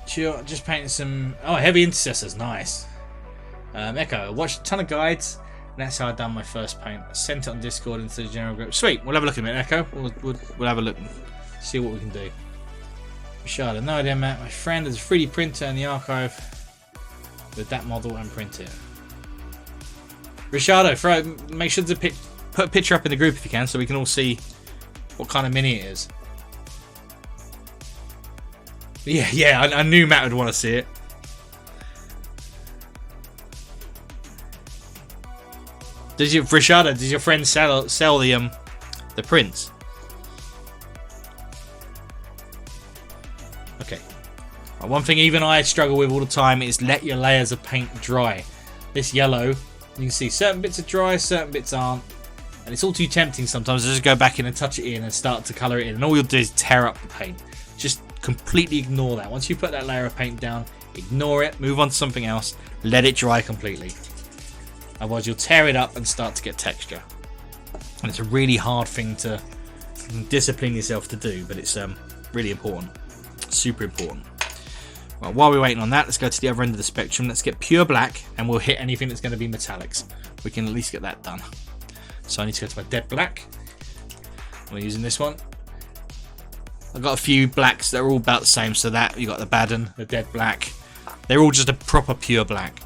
Speaker 2: Just painting some. Oh, heavy intercessors, nice. Echo, I watched a ton of guides. And that's how I done my first paint. I sent it on Discord into the general group. Sweet, we'll have a look at it, Echo. We'll have a look and see what we can do. Richard, no idea, Matt. My friend has a 3D printer in the archive with that model and print it. Richardo, make sure to put a picture up in the group if you can, so we can all see what kind of mini it is. Yeah, I knew Matt would want to see it. Does your friend sell the prints? Okay. One thing even I struggle with all the time is let your layers of paint dry. This yellow, you can see certain bits are dry, certain bits aren't, and it's all too tempting sometimes to just go back in and touch it in and start to colour it in, and all you'll do is tear up the paint. Just completely ignore that. Once you put that layer of paint down, ignore it, move on to something else, let it dry completely. Otherwise you'll tear it up and start to get texture. And it's a really hard thing to discipline yourself to do, but it's really important. Super important. Well, while we're waiting on that, let's go to the other end of the spectrum. Let's get pure black, and we'll hit anything that's going to be metallics. We can at least get that done. So I need to go to my dead black. I'm using this one. I've got a few blacks that are all about the same, so that you got the Baden, the dead black. They're all just a proper pure black.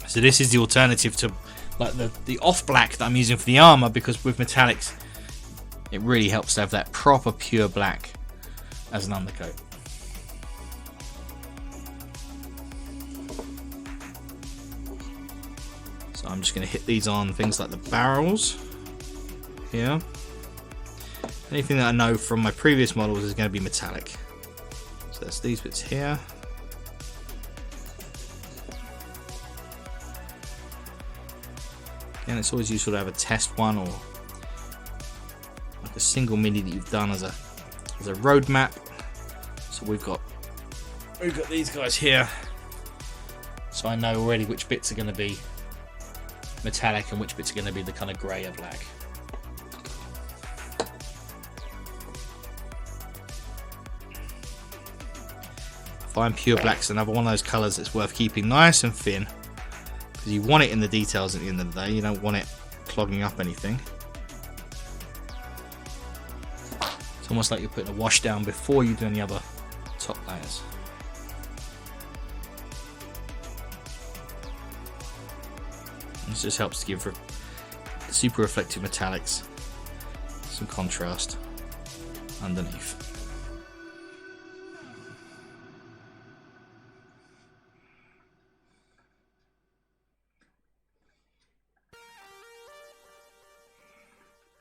Speaker 2: So this is the alternative to like the off black that I'm using for the armor, because with metallics it really helps to have that proper pure black as an undercoat. So I'm just going to hit these on things like the barrels here. Anything that I know from my previous models is going to be metallic. So that's these bits here. And it's always useful to have a test one, or like a single mini that you've done as a roadmap. So we've got these guys here, so I know already which bits are going to be metallic and which bits are going to be the kind of grey or black. Fine pure black's another one of those colours that's worth keeping nice and thin, because you want it in the details at the end of the day. You don't want it clogging up anything. It's almost like you're putting a wash down before you do any other top layers. This just helps to give super reflective metallics, some contrast underneath.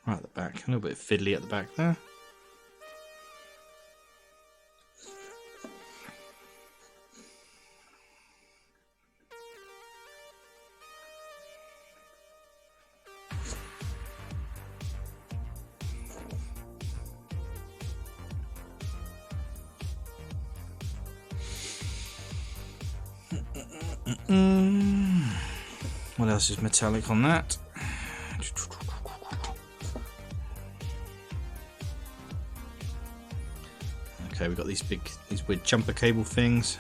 Speaker 2: Right at the back, a little bit fiddly at the back there. What else is metallic on that? Okay, we've got these weird jumper cable things.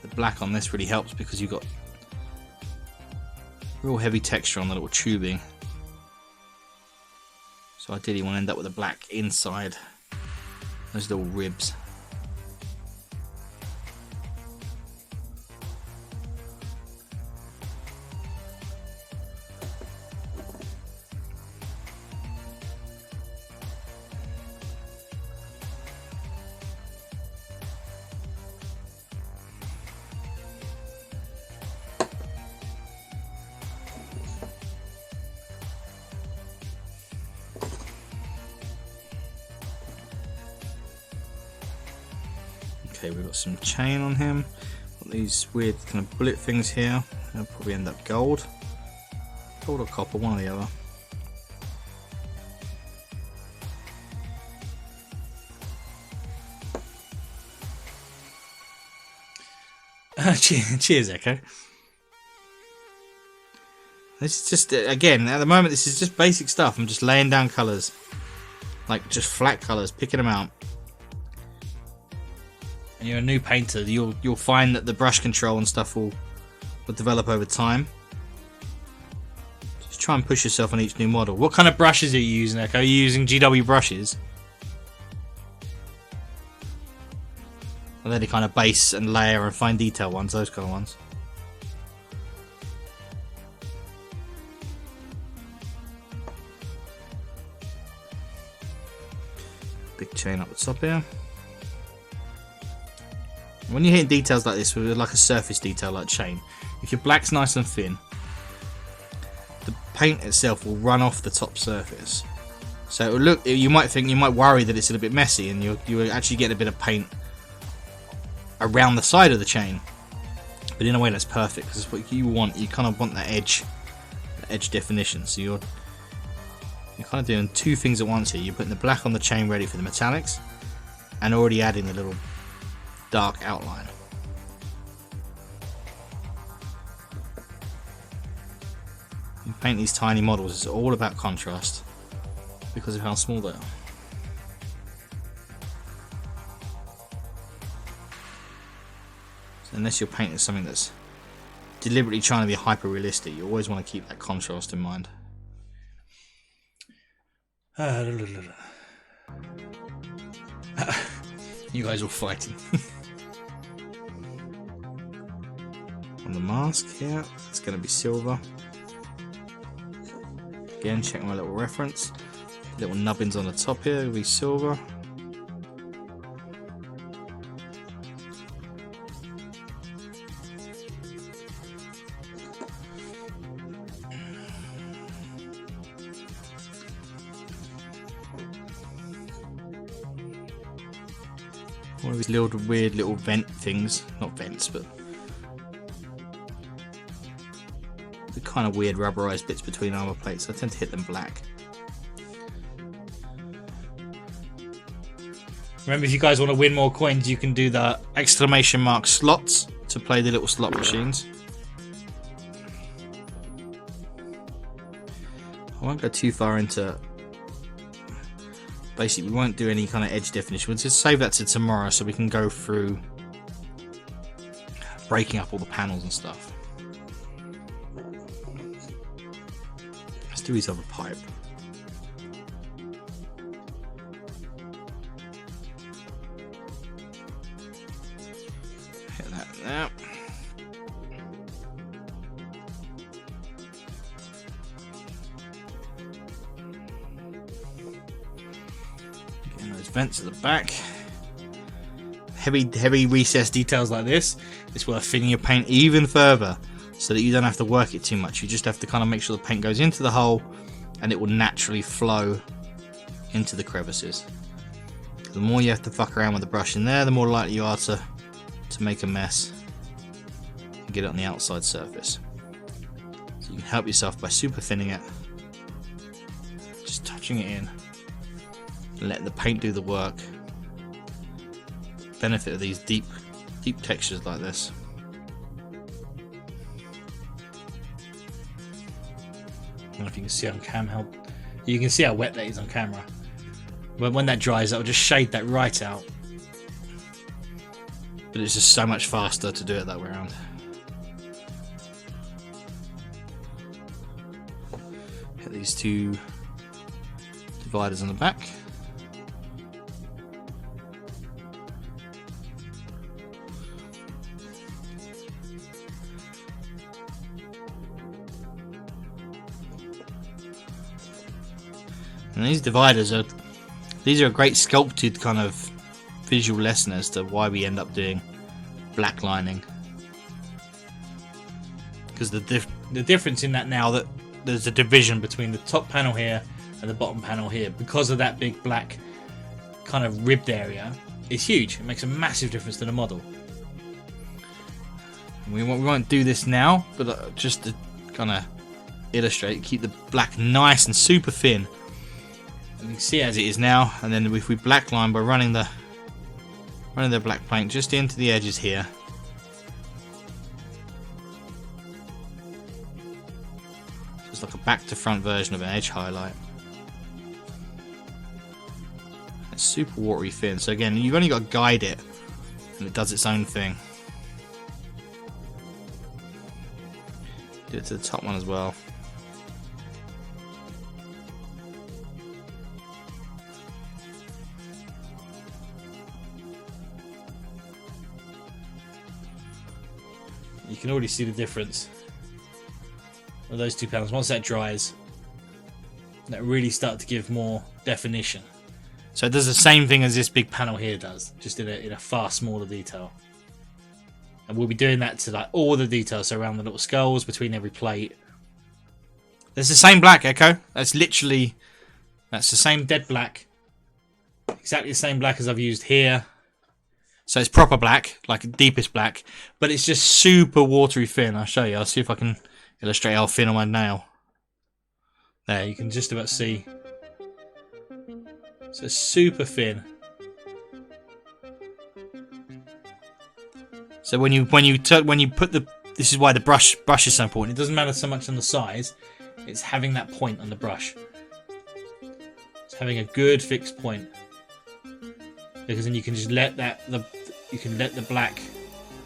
Speaker 2: The black on this really helps because you've got real heavy texture on the little tubing. So ideally you want to end up with a black inside those little ribs. Okay, we've got some chain on him. Got these weird kind of bullet things here. They'll probably end up gold. Gold or copper, one or the other. Cheers, Echo. This is just, again, at the moment, this is just basic stuff. I'm just laying down colours. Like, just flat colours, picking them out. And you're a new painter, you'll find that the brush control and stuff will develop over time. Just try and push yourself on each new model. What kind of brushes are you using, Echo? Are you using GW brushes? Are they the kind of base and layer and fine detail ones, those kind of ones? Big chain up the top here. When you're hitting details like this, with like a surface detail like chain, if your black's nice and thin, the paint itself will run off the top surface. So it will look, you might worry that it's a little bit messy, and you're actually getting a bit of paint around the side of the chain. But in a way, that's perfect because it's what you want. You kind of want that edge definition. So you're kind of doing two things at once here. You're putting the black on the chain ready for the metallics, and already adding the little dark outline. You paint these tiny models, it's all about contrast because of how small they are. So unless you're painting something that's deliberately trying to be hyper realistic, you always want to keep that contrast in mind. You guys all fighting. On the mask here, it's going to be silver. Again, check my little reference. Little nubbins on the top here will be silver. One of these little weird little vent things, not vents, but the kind of weird rubberized bits between armor plates. I tend to hit them black. Remember, if you guys want to win more coins, you can do the exclamation mark slots to play the little slot machines. I won't go too far into. Basically, we won't do any kind of edge definition. We'll just save that to tomorrow so we can go through breaking up all the panels and stuff. Let's do his other pipe. Hit that there. vents at the back. Heavy recessed details like this, it's worth thinning your paint even further so that you don't have to work it too much. You just have to kind of make sure the paint goes into the hole and it will naturally flow into the crevices. The more you have to fuck around with the brush in there, the more likely you are to make a mess and get it on the outside surface. So you can help yourself by super thinning it, just touching it in and letting the paint do the work. Benefit of these deep textures like this. I don't know if you can see on cam you can see how wet that is on camera. But when that dries, that'll just shade that right out. But it's just so much faster to do it that way around. Hit these two dividers on the back. And these dividers are a great sculpted kind of visual lesson as to why we end up doing black lining. Because the difference in that now that there's a division between the top panel here and the bottom panel here, because of that big black kind of ribbed area, is huge. It makes a massive difference to the model. We won't do this now, but just to kind of illustrate, keep the black nice and super thin. And you can see as it is now, and then if we black line by running the black paint just into the edges here, just like a back to front version of an edge highlight. It's super watery thin, so again you've only got to guide it and it does its own thing. Do it to the top one as well. You can already see the difference of those two panels. Once that dries, that really starts to give more definition. So it does the same thing as this big panel here does, just in a far smaller detail. And we'll be doing that to like all the details, so around the little skulls, between every plate. There's the same black, Echo. That's the same dead black. Exactly the same black as I've used here. So it's proper black, like deepest black, but it's just super watery thin. I'll show you. I'll see if I can illustrate how thin on my nail. There, you can just about see. So it's super thin. So when you put this is why the brush is so important. It doesn't matter so much on the size. It's having that point on the brush. It's having a good fixed point. Because then you can just let the black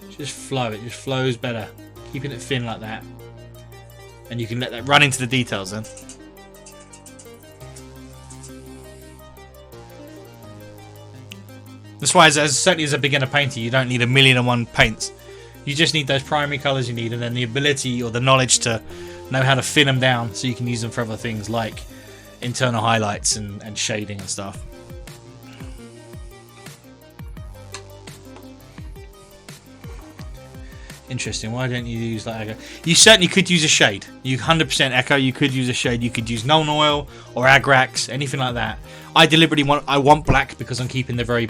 Speaker 2: just flow. It just flows better, keeping it thin like that, and you can let that run into the details then. That's why, certainly as a beginner painter, you don't need 1,000,001 paints. You just need those primary colours you need, and then the ability or the knowledge to know how to thin them down so you can use them for other things like internal highlights and shading and stuff. Interesting. Why don't you use like Echo? You certainly could use a shade. You 100% Echo. You could use a shade. You could use Nuln Oil or Agrax, anything like that. I deliberately want black because I'm keeping the very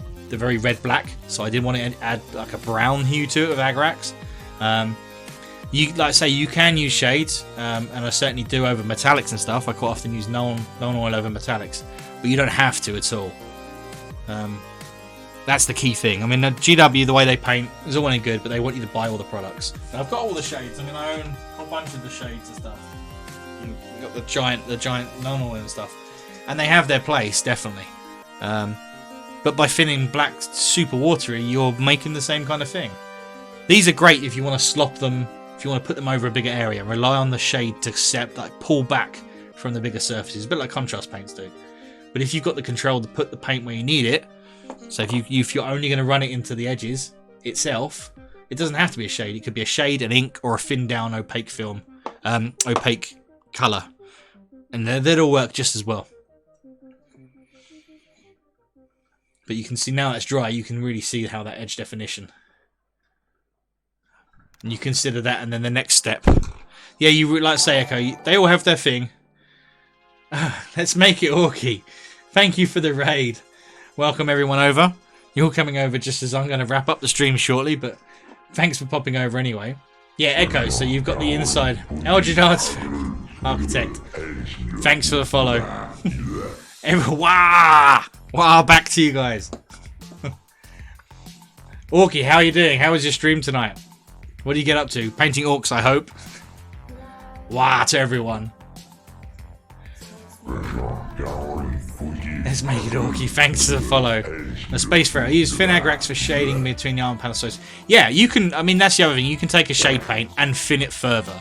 Speaker 2: red black. So I didn't want to add like a brown hue to it with Agrax. You can use shades, and I certainly do over metallics and stuff. I quite often use Nuln Oil over metallics, but you don't have to at all. That's the key thing. I mean, GW, the way they paint is all well and good, but they want you to buy all the products. And I've got all the shades. I mean, I own a whole bunch of the shades and stuff. And we've got the giant Nuln Oil and stuff, and they have their place definitely. But by thinning black super watery, you're making the same kind of thing. These are great if you want to slop them, if you want to put them over a bigger area. Rely on the shade to pull back from the bigger surfaces, a bit like contrast paints do. But if you've got the control to put the paint where you need it, so if you're only going to run it into the edges itself, it doesn't have to be a shade. It could be a shade, an ink, or a thinned down opaque film, opaque colour, and they'll work just as well. But you can see now it's dry, you can really see how that edge definition. And you consider that, and then the next step. Yeah, you like say, Echo, they all have their thing. Let's make it Orky. Thank you for the raid. Welcome everyone over. You're coming over just as I'm going to wrap up the stream shortly, but thanks for popping over anyway. Yeah, Echo, so you've got the inside. Elgin Arts Architect. Thanks for the follow. Wow, back to you guys. Orky, how are you doing? How was your stream tonight? What do you get up to? Painting orcs, I hope. Wow, to everyone. Let's make it Orky. Thanks for the follow. A space for it. I use thin agrax for shading between the arm panel. So yeah, you can. I mean, that's the other thing. You can take a shade paint and thin it further.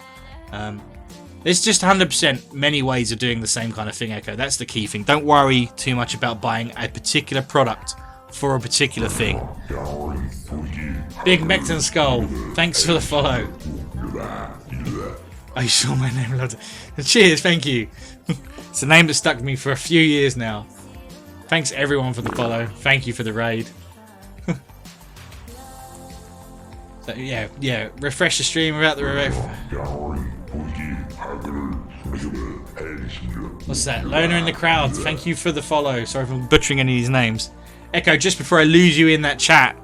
Speaker 2: There's just 100% many ways of doing the same kind of thing, Echo. That's the key thing. Don't worry too much about buying a particular product for a particular thing. Big Mecton Skull, thanks for the follow. Oh, you saw my name, loved it. Cheers, thank you. It's a name that stuck with me for a few years now. Thanks everyone for the follow. Thank you for the raid. So, yeah. Refresh the stream without the What's that? Loner in the crowd. Thank you for the follow. Sorry for butchering any of these names. Echo, just before I lose you in that chat,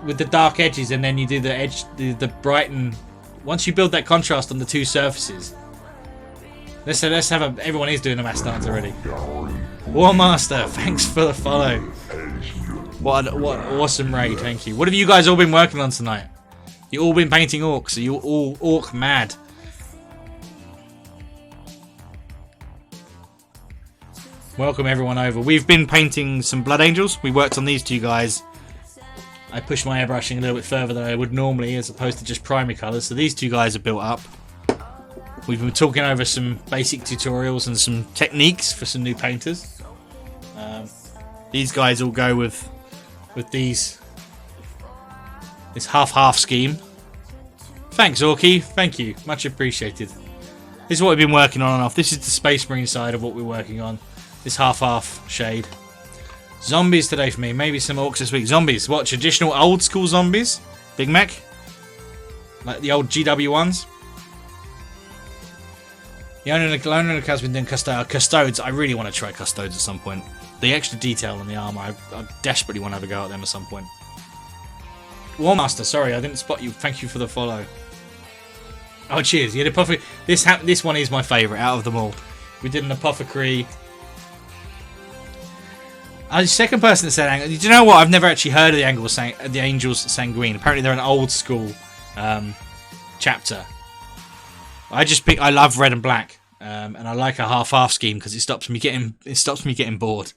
Speaker 2: with the dark edges, and then you do the edge, the brighten. Once you build that contrast on the two surfaces. Let's have a. Everyone is doing a mass dance already. Warmaster, thanks for the follow. What awesome raid, thank you. What have you guys all been working on tonight? You all been painting orcs? Are you all orc mad? Welcome everyone over. We've been painting some blood angels. We worked on these two guys. I pushed my airbrushing a little bit further than I would normally, as opposed to just primary colours. So these two guys are built up. We've been talking over some basic tutorials and some techniques for some new painters. These guys all go with this half-half scheme. Thanks, Orky. Thank you. Much appreciated. This is what we've been working on and off. This is the Space Marine side of what we're working on. This half-half shade. Zombies today for me. Maybe some orcs this week. Zombies. What? Traditional old-school zombies? Big Mac? Like the old GW ones? The owner of the account's been doing custodes. I really want to try custodes at some point. The extra detail on the armor, I desperately want to have a go at them at some point. Warmaster, sorry, I didn't spot you. Thank you for the follow. Oh, cheers. Yeah, the apothecary. This one is my favourite out of them all. We did an apothecary. The second person that said, "Do you know what? I've never actually heard of the Angels Sanguine. Apparently, they're an old school chapter. I love red and black, and I like a half-half scheme because it stops me getting bored.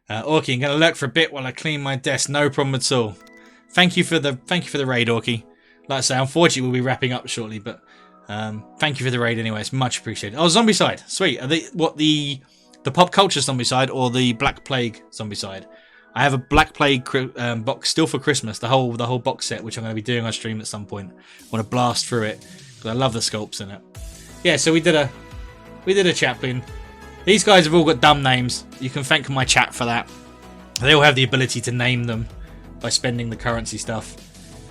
Speaker 2: Orky, I'm gonna lurk for a bit while I clean my desk. No problem at all. Thank you for the raid, Orky. Like I say, unfortunately, we'll be wrapping up shortly, but thank you for the raid anyway. It's much appreciated. Oh, zombie side, sweet. Are they the pop culture zombie side or the Black Plague zombie side? I have a Black Plague box still for Christmas. The whole box set, which I'm going to be doing on stream at some point. I want to blast through it because I love the sculpts in it. Yeah, so we did a chaplain. These guys have all got dumb names. You can thank my chat for that. They all have the ability to name them by spending the currency stuff.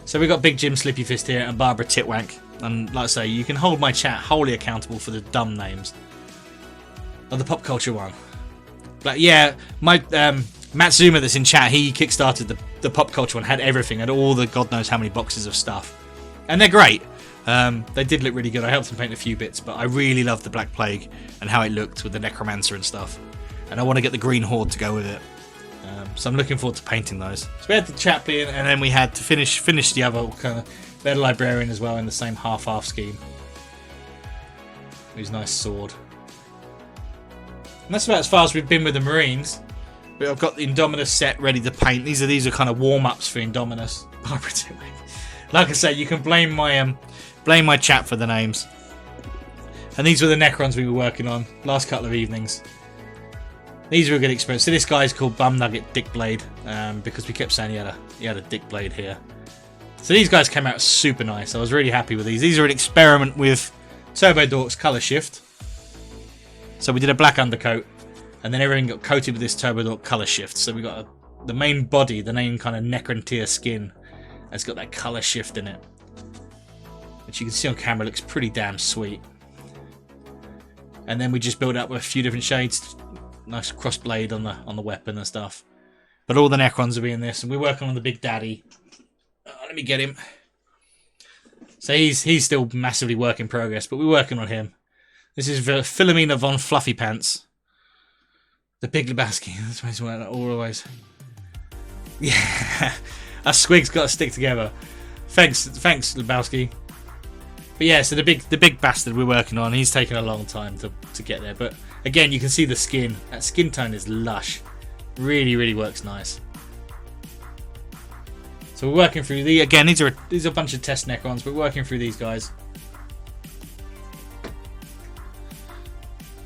Speaker 2: So we got Big Jim Slippy Fist here and Barbara Titwank. And like I say, you can hold my chat wholly accountable for the dumb names. Or the pop culture one. But yeah, my Matt Zuma that's in chat, he kickstarted the pop culture one, had everything, had all the god knows how many boxes of stuff. And they're great. They did look really good. I helped them paint a few bits, but I really loved the Black Plague and how it looked with the Necromancer and stuff. And I want to get the Green Horde to go with it. So I'm looking forward to painting those. So we had the Chaplain, and then we had to finish the other kind of better Librarian as well in the same half-half scheme. His nice sword. And that's about as far as we've been with the Marines. But I've got the Indominus set ready to paint. These are kind of warm-ups for Indominus. Like I say, you can blame my chat for the names. And these were the Necrons we were working on last couple of evenings. These were a good experience. So this guy's called Bum Nugget Dick Blade, because we kept saying he had a dick blade here. So these guys came out super nice. I was really happy with these. These are an experiment with Turbo Dork's colour shift. So we did a black undercoat, and then everything got coated with this Turbo Dork colour shift. So we got the main body, the main kind of neck and tier skin, has got that colour shift in it, which you can see on camera looks pretty damn sweet. And then we just build up with a few different shades, nice cross blade on the weapon and stuff. But all the Necrons will be in this, and we're working on the Big Daddy. Let me get him. So he's still massively work in progress, but we're working on him. This is Philomena von Fluffy Pants. The Big Lebowski. That's why he's wearing it always. Yeah. Us squigs got to stick together. Thanks Lebowski. But yeah, so the big bastard we're working on, he's taken a long time to get there. But again, you can see the skin. That skin tone is lush. Really, really works nice. So we're working through again, these are a bunch of test Necrons, but we're working through these guys.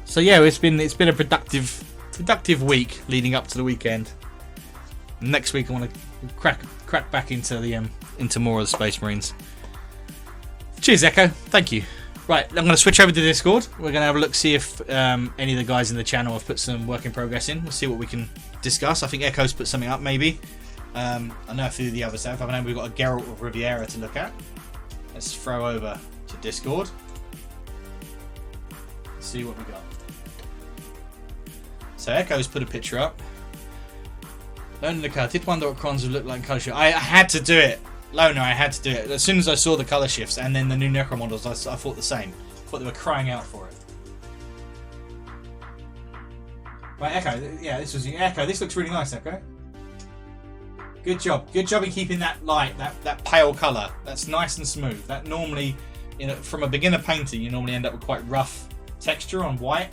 Speaker 2: So yeah, it's been a productive week leading up to the weekend. Next week I want to crack back into more of the Space Marines. Cheers, Echo. Thank you. Right, I'm going to switch over to Discord. We're going to have a look, see if any of the guys in the channel have put some work in progress in. We'll see what we can discuss. I think Echo's put something up, maybe. I know a few of the others have. I know we've got a Geralt of Riviera to look at. Let's throw over to Discord. Let's see what we got. So Echo's put a picture up. Loner the car. Did wonder what crons would look like in colour shift. I had to do it. Loner, I had to do it. As soon as I saw the colour shifts and then the new Necro models, I thought the same. I thought they were crying out for it. Right, Echo. Yeah, this was Echo. This looks really nice, Echo. Good job. Good job in keeping that light, that pale colour. That's nice and smooth. That normally, from a beginner painter, you normally end up with quite rough texture on white.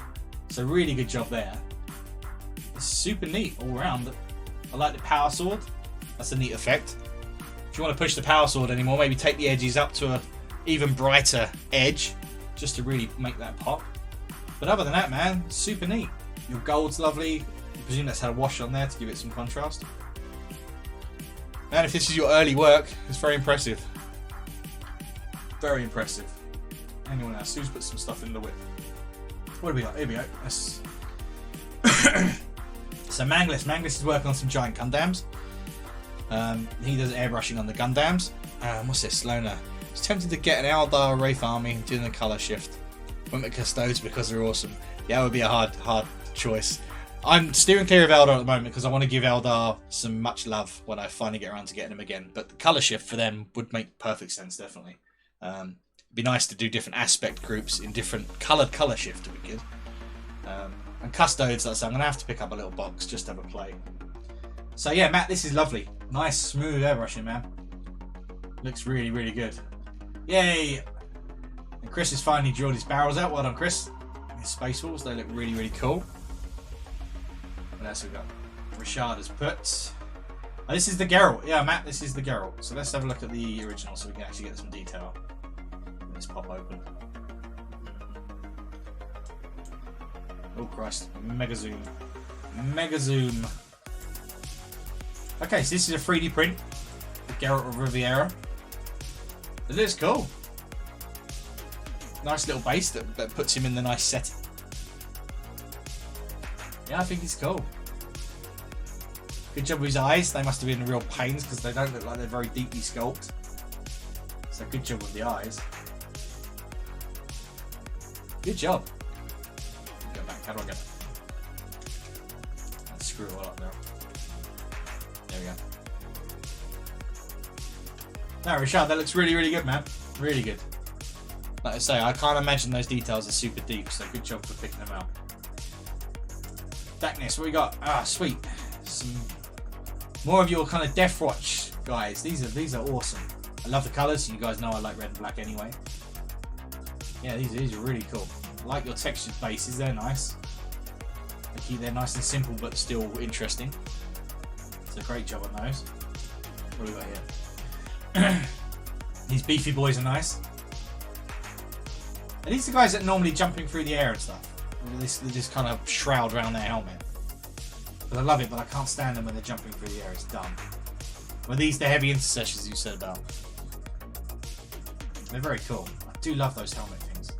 Speaker 2: So really good job there. It's super neat all round. I like the power sword. That's a neat effect. If you want to push the power sword anymore, maybe take the edges up to a even brighter edge, just to really make that pop. But other than that, man, super neat. Your gold's lovely. I presume that's had a wash on there to give it some contrast. Man, if this is your early work, it's very impressive. Very impressive. Anyone else? Who's put some stuff in the whip? What do we got? Here we go. So Mangless is working on some giant Gundams. He does airbrushing on the Gundams. What's this? Loner. I was tempted to get an Eldar Wraith army doing the colour shift. Went with Custodes because they're awesome. Yeah, it would be a hard choice. I'm steering clear of Eldar at the moment because I want to give Eldar some much love when I finally get around to getting them again. But the colour shift for them would make perfect sense, definitely. It'd be nice to do different aspect groups in different coloured colour shift would be good. And Custodes, I'm going to have to pick up a little box just to have a play. So yeah, Matt, this is lovely. Nice, smooth airbrushing, man. Looks really, really good. Yay! And Chris has finally drilled his barrels out. Well done, Chris. And his Space Wolves, they look really, really cool. What else we got? Richard has put... Oh, this is the Geralt. Yeah, Matt, this is the Geralt. So let's have a look at the original so we can actually get some detail. Let's pop open. Oh Christ, mega zoom. Mega zoom. Okay, so this is a 3D print. The Geralt of Riviera. It looks cool. Nice little base that puts him in the nice setting. Yeah, I think it's cool. Good job with his eyes. They must have been real pains because they don't look like they're very deeply sculpted. So good job with the eyes. Good job. Go back. How do I get it? Let's screw it all up now. There we go. No, Richard, that looks really, really good, man. Really good. Like I say, I can't imagine those details are super deep, so good job for picking them out. Darkness, what we got? Ah, sweet. Some more of your kind of Death Watch guys. These are awesome. I love the colours. You guys know I like red and black anyway. Yeah, these are really cool. I like your textured bases. They're nice. They keep them nice and simple, but still interesting. So great job on those. What do we got here? These beefy boys are nice. Are these the guys that normally jumping through the air and stuff? Or they just kind of shroud around their helmet? But I love it, but I can't stand them when they're jumping through the air. It's dumb. Were these the heavy intercessors you said about? They're very cool. I do love those helmet things.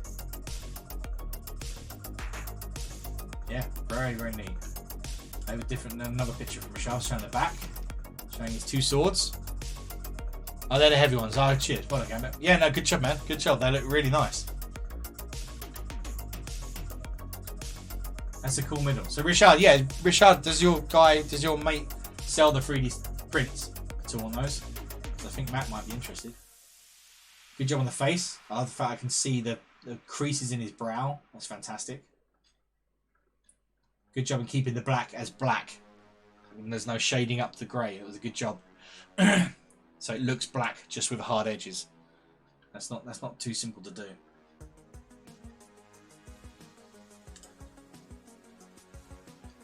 Speaker 2: Yeah, very, very neat. I have another picture from Rashad showing the back, showing his 2 swords. Oh, they're the heavy ones. Oh, cheers. Well done, Gambit. Yeah, no, good job, man. Good job. They look really nice. That's a cool middle. So Rashad, yeah, Rashad, does your mate sell the 3D prints to on those? Because I think Matt might be interested. Good job on the face. I love the fact I can see the creases in his brow. That's fantastic. Good job in keeping the black as black. And there's no shading up the grey. It was a good job. So it looks black just with hard edges. That's not too simple to do.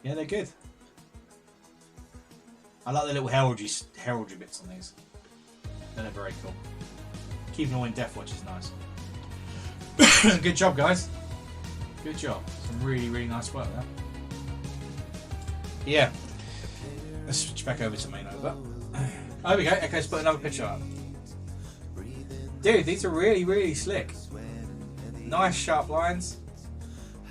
Speaker 2: Yeah, they're good. I like the little heraldry bits on these. They're very cool. Keeping all in Death Watch is nice. Good job, guys. Good job. Some really, really nice work there. Yeah. Let's switch back over to main over. Oh, here we go. Okay, let's put another picture up. Dude, these are really, really slick. Nice sharp lines.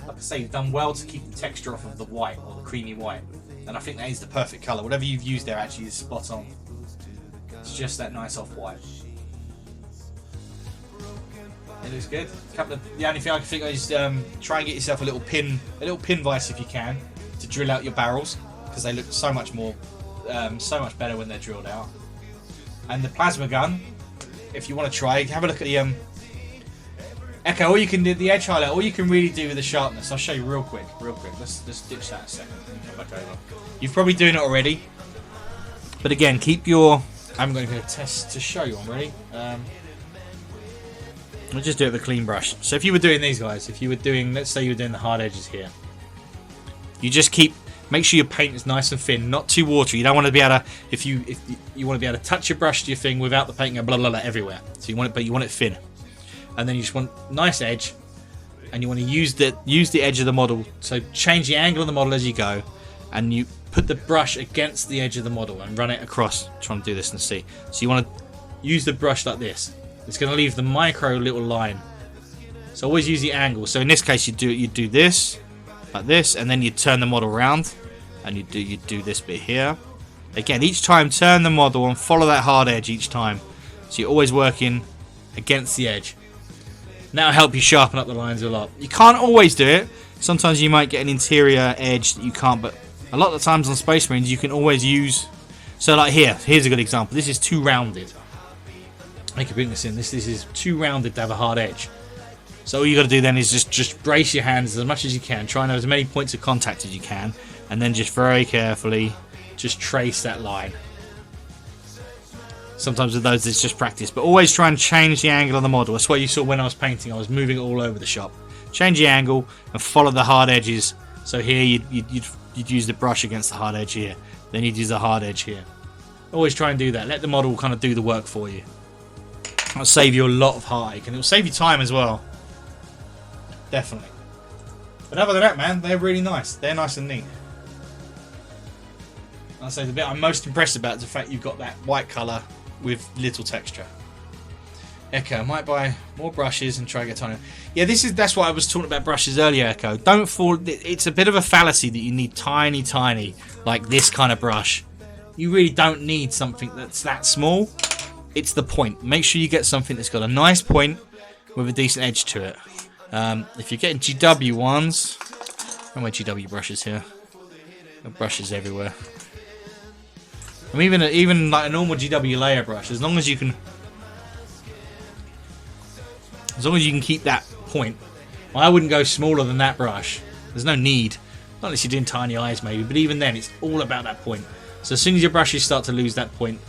Speaker 2: Like I say, you've done well to keep the texture off of the white, or the creamy white. And I think that is the perfect colour. Whatever you've used there actually is spot on. It's just that nice off-white. It looks good. The only thing I can think of is try and get yourself a little pin vise if you can, to drill out your barrels, because they look so much better when they're drilled out. And the plasma gun, if you want to try, have a look at the Echo. All you can do the edge highlight. All you can really do with the sharpness. I'll show you real quick. Let's ditch that a second. Let me come back over. You've probably doing it already, but again, keep your. I'm going to test to show you. I'm ready. I'll just do it with a clean brush. So if you were doing these guys, let's say you were doing the hard edges here, you just make sure your paint is nice and thin, not too watery. You don't want to be able to, if you want to be able to touch your brush to your thing without the paint going blah blah blah everywhere. So you want it thin, and then you just want nice edge, and you want to use the edge of the model. So change the angle of the model as you go, and you put the brush against the edge of the model and run it across. I'm trying to do this and see. So you want to use the brush like this. It's going to leave the micro little line. So always use the angle. So in this case, you do this like this, and then you turn the model around, and you do this bit here. Again, each time turn the model and follow that hard edge each time. So you're always working against the edge. And that'll help you sharpen up the lines a lot. You can't always do it. Sometimes you might get an interior edge that you can't, but a lot of the times on Space Marines you can always use. So like here's a good example. This is too rounded. I can bring this in. This is too rounded to have a hard edge. So all you got to do then is just brace your hands as much as you can. Try and have as many points of contact as you can, and then just very carefully just trace that line. Sometimes with those it's just practice, but always try and change the angle of the model. That's what you saw when I was painting. I was moving it all over the shop. Change the angle and follow the hard edges. So here you'd use the brush against the hard edge here. Then you'd use the hard edge here. Always try and do that. Let the model kind of do the work for you. It'll save you a lot of heartache, and it'll save you time as well. Definitely. But other than that, man, they're really nice. They're nice and neat. I'll say the bit I'm most impressed about is the fact you've got that white colour with little texture. Echo, I might buy more brushes and try to get tiny. Yeah, that's why I was talking about brushes earlier, Echo. Don't fall. It's a bit of a fallacy that you need tiny, like this kind of brush. You really don't need something that's that small. It's the point. Make sure you get something that's got a nice point with a decent edge to it. If you're getting GW ones, where are my GW brushes here? Got brushes everywhere. I mean, even like a normal GW layer brush, as long as you can keep that point. I wouldn't go smaller than that brush. There's no need. Not unless you're doing tiny eyes maybe, but even then it's all about that point. So as soon as your brushes start to lose that point,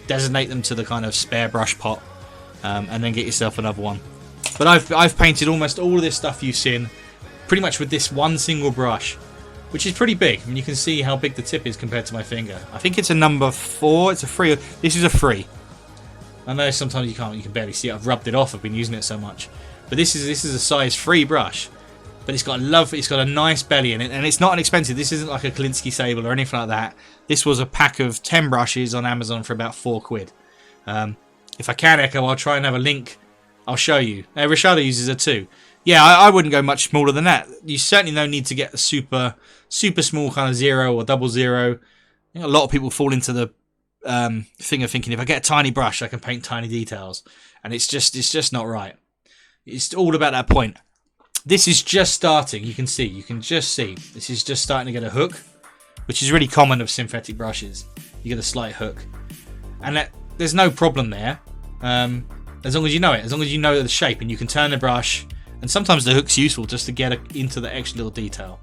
Speaker 2: designate them to the kind of spare brush pot, and then get yourself another one. But I've painted almost all of this stuff you've seen pretty much with this one single brush, which is pretty big. I mean, you can see how big the tip is compared to my finger. I think it's a number 4. It's a 3. This is a 3. I know sometimes you can barely see it. I've rubbed it off. I've been using it so much. But this is a size 3 brush. But it's got a nice belly in it, and it's not inexpensive. This isn't like a Kalinsky Sable or anything like that. This was a pack of 10 brushes on Amazon for about £4. If I can, Echo, I'll try and have a link. I'll show you. Rashada uses it too. Yeah, I wouldn't go much smaller than that. You certainly don't need to get a super small kind of 0 or 00. I think a lot of people fall into the thing of thinking if I get a tiny brush, I can paint tiny details, and it's just not right. It's all about that point. This is just starting. You can just see this is just starting to get a hook, which is really common of synthetic brushes. You get a slight hook, and there's no problem there, as long as you know it. As long as you know the shape and you can turn the brush. And sometimes the hook's useful just to get into the extra little detail.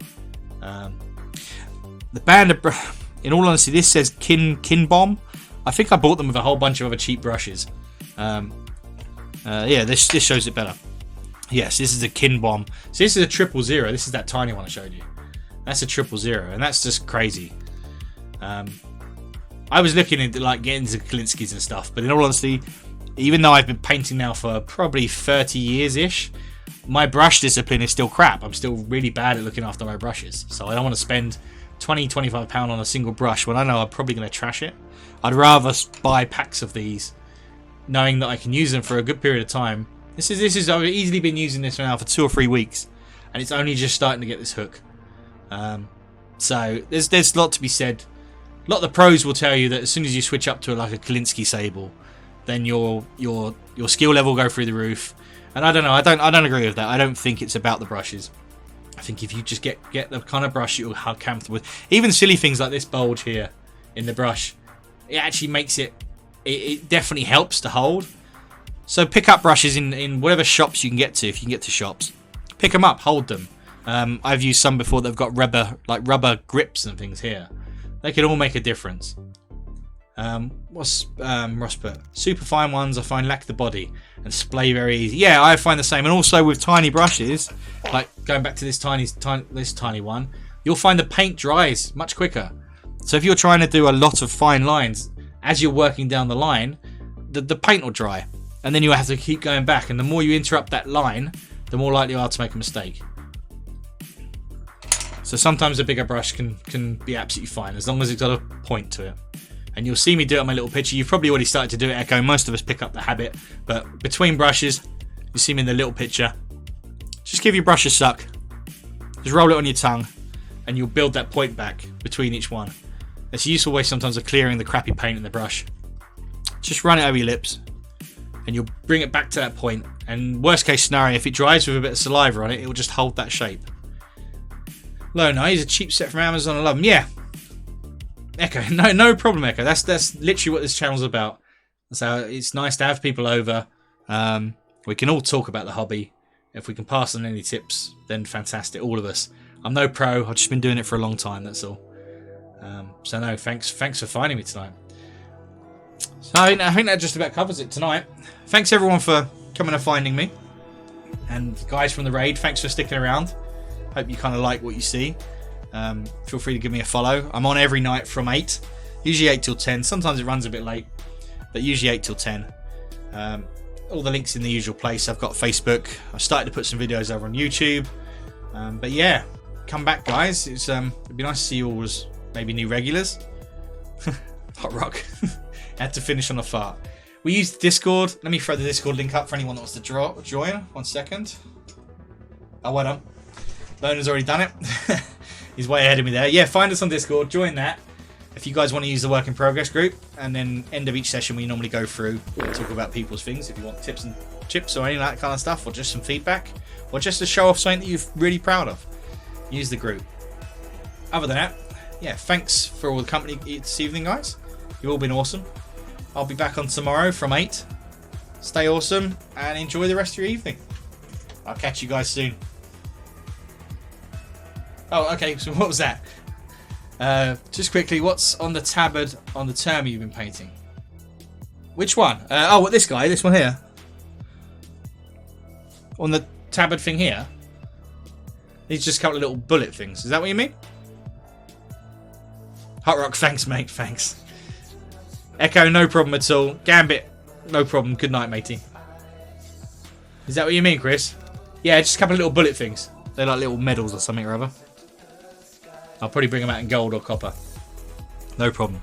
Speaker 2: The band of, in all honesty, this says Kin Bomb. I think I bought them with a whole bunch of other cheap brushes. Yeah, this shows it better. Yes, this is a Kin Bomb. So this is a 000. This is that tiny one I showed you. That's a 000, and that's just crazy. I was looking into like getting into Kalinskis and stuff, but in all honesty, even though I've been painting now for probably 30 years-ish, my brush discipline is still crap. I'm still really bad at looking after my brushes. So I don't want to spend £20-25 on a single brush when I know I'm probably going to trash it. I'd rather buy packs of these, knowing that I can use them for a good period of time. This is I've easily been using this now for 2 or 3 weeks, and it's only just starting to get this hook. So there's a lot to be said. A lot of the pros will tell you that as soon as you switch up to like a Kalinsky sable, then your skill level will go through the roof. And I don't know, I don't agree with that. I don't think it's about the brushes. I think if you just get the kind of brush you're comfortable with, even silly things like this bulge here in the brush, it actually makes it definitely helps to hold. So pick up brushes in whatever shops you can get to. If you can get to shops, pick them up, hold them. I've used some before that've got rubber grips and things here. They can all make a difference. What's Ross put? Super fine ones I find lack the body and splay very easy. Yeah, I find the same. And also with tiny brushes, like going back to this tiny one, you'll find the paint dries much quicker. So if you're trying to do a lot of fine lines, as you're working down the line, the paint will dry, and then you have to keep going back. And the more you interrupt that line, the more likely you are to make a mistake. So sometimes a bigger brush can be absolutely fine as long as it's got a point to it. And you'll see me do it on my little picture. You've probably already started to do it, Echo. Most of us pick up the habit. But between brushes, you see me in the little picture. Just give your brush a suck. Just roll it on your tongue. And you'll build that point back between each one. It's a useful way sometimes of clearing the crappy paint in the brush. Just run it over your lips. And you'll bring it back to that point. And worst case scenario, if it dries with a bit of saliva on it, it will just hold that shape. Lona, he's a cheap set from Amazon. I love him. Yeah. Echo, no problem, Echo. That's literally what this channel's about. So it's nice to have people over. We can all talk about the hobby. If we can pass on any tips, then fantastic, all of us. I'm no pro. I've just been doing it for a long time. That's all. So no, thanks for finding me tonight. So I think that just about covers it tonight. Thanks everyone for coming and finding me, and guys from the raid, thanks for sticking around. Hope you kind of like what you see. Feel free to give me a follow. I'm on every night from 8, usually 8 till 10. Sometimes it runs a bit late, but usually 8 till 10. All the links in the usual place. I've got Facebook. I've started to put some videos over on YouTube. But yeah, come back, guys. It'd be nice to see you all as maybe new regulars. Hot rock. Had to finish on a fart. We used Discord. Let me throw the Discord link up for anyone that wants to join. 1 second. Oh, well done. Lona's already done it. He's way ahead of me there. Yeah, find us on Discord. Join that. If you guys want to use the work in progress group, and then end of each session we normally go through and talk about people's things. If you want tips and chips or any of that kind of stuff, or just some feedback, or just to show off something that you're really proud of, use the group. Other than that, yeah, thanks for all the company this evening, guys. You've all been awesome. I'll be back on tomorrow from 8. Stay awesome and enjoy the rest of your evening. I'll catch you guys soon. Oh, okay, so what was that? Just quickly, what's on the tabard on the term you've been painting? Which one? Oh, what, this guy? This one here? On the tabard thing here? These just a couple of little bullet things. Is that what you mean? Hot Rock, thanks, mate, thanks. Echo, no problem at all. Gambit, no problem. Good night, matey. Is that what you mean, Chris? Yeah, just a couple of little bullet things. They're like little medals or something or other. I'll probably bring them out in gold or copper. No problem.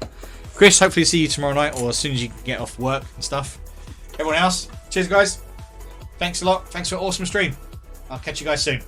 Speaker 2: Chris, hopefully see you tomorrow night or as soon as you get off work and stuff. Everyone else, cheers guys. Thanks a lot. Thanks for an awesome stream. I'll catch you guys soon.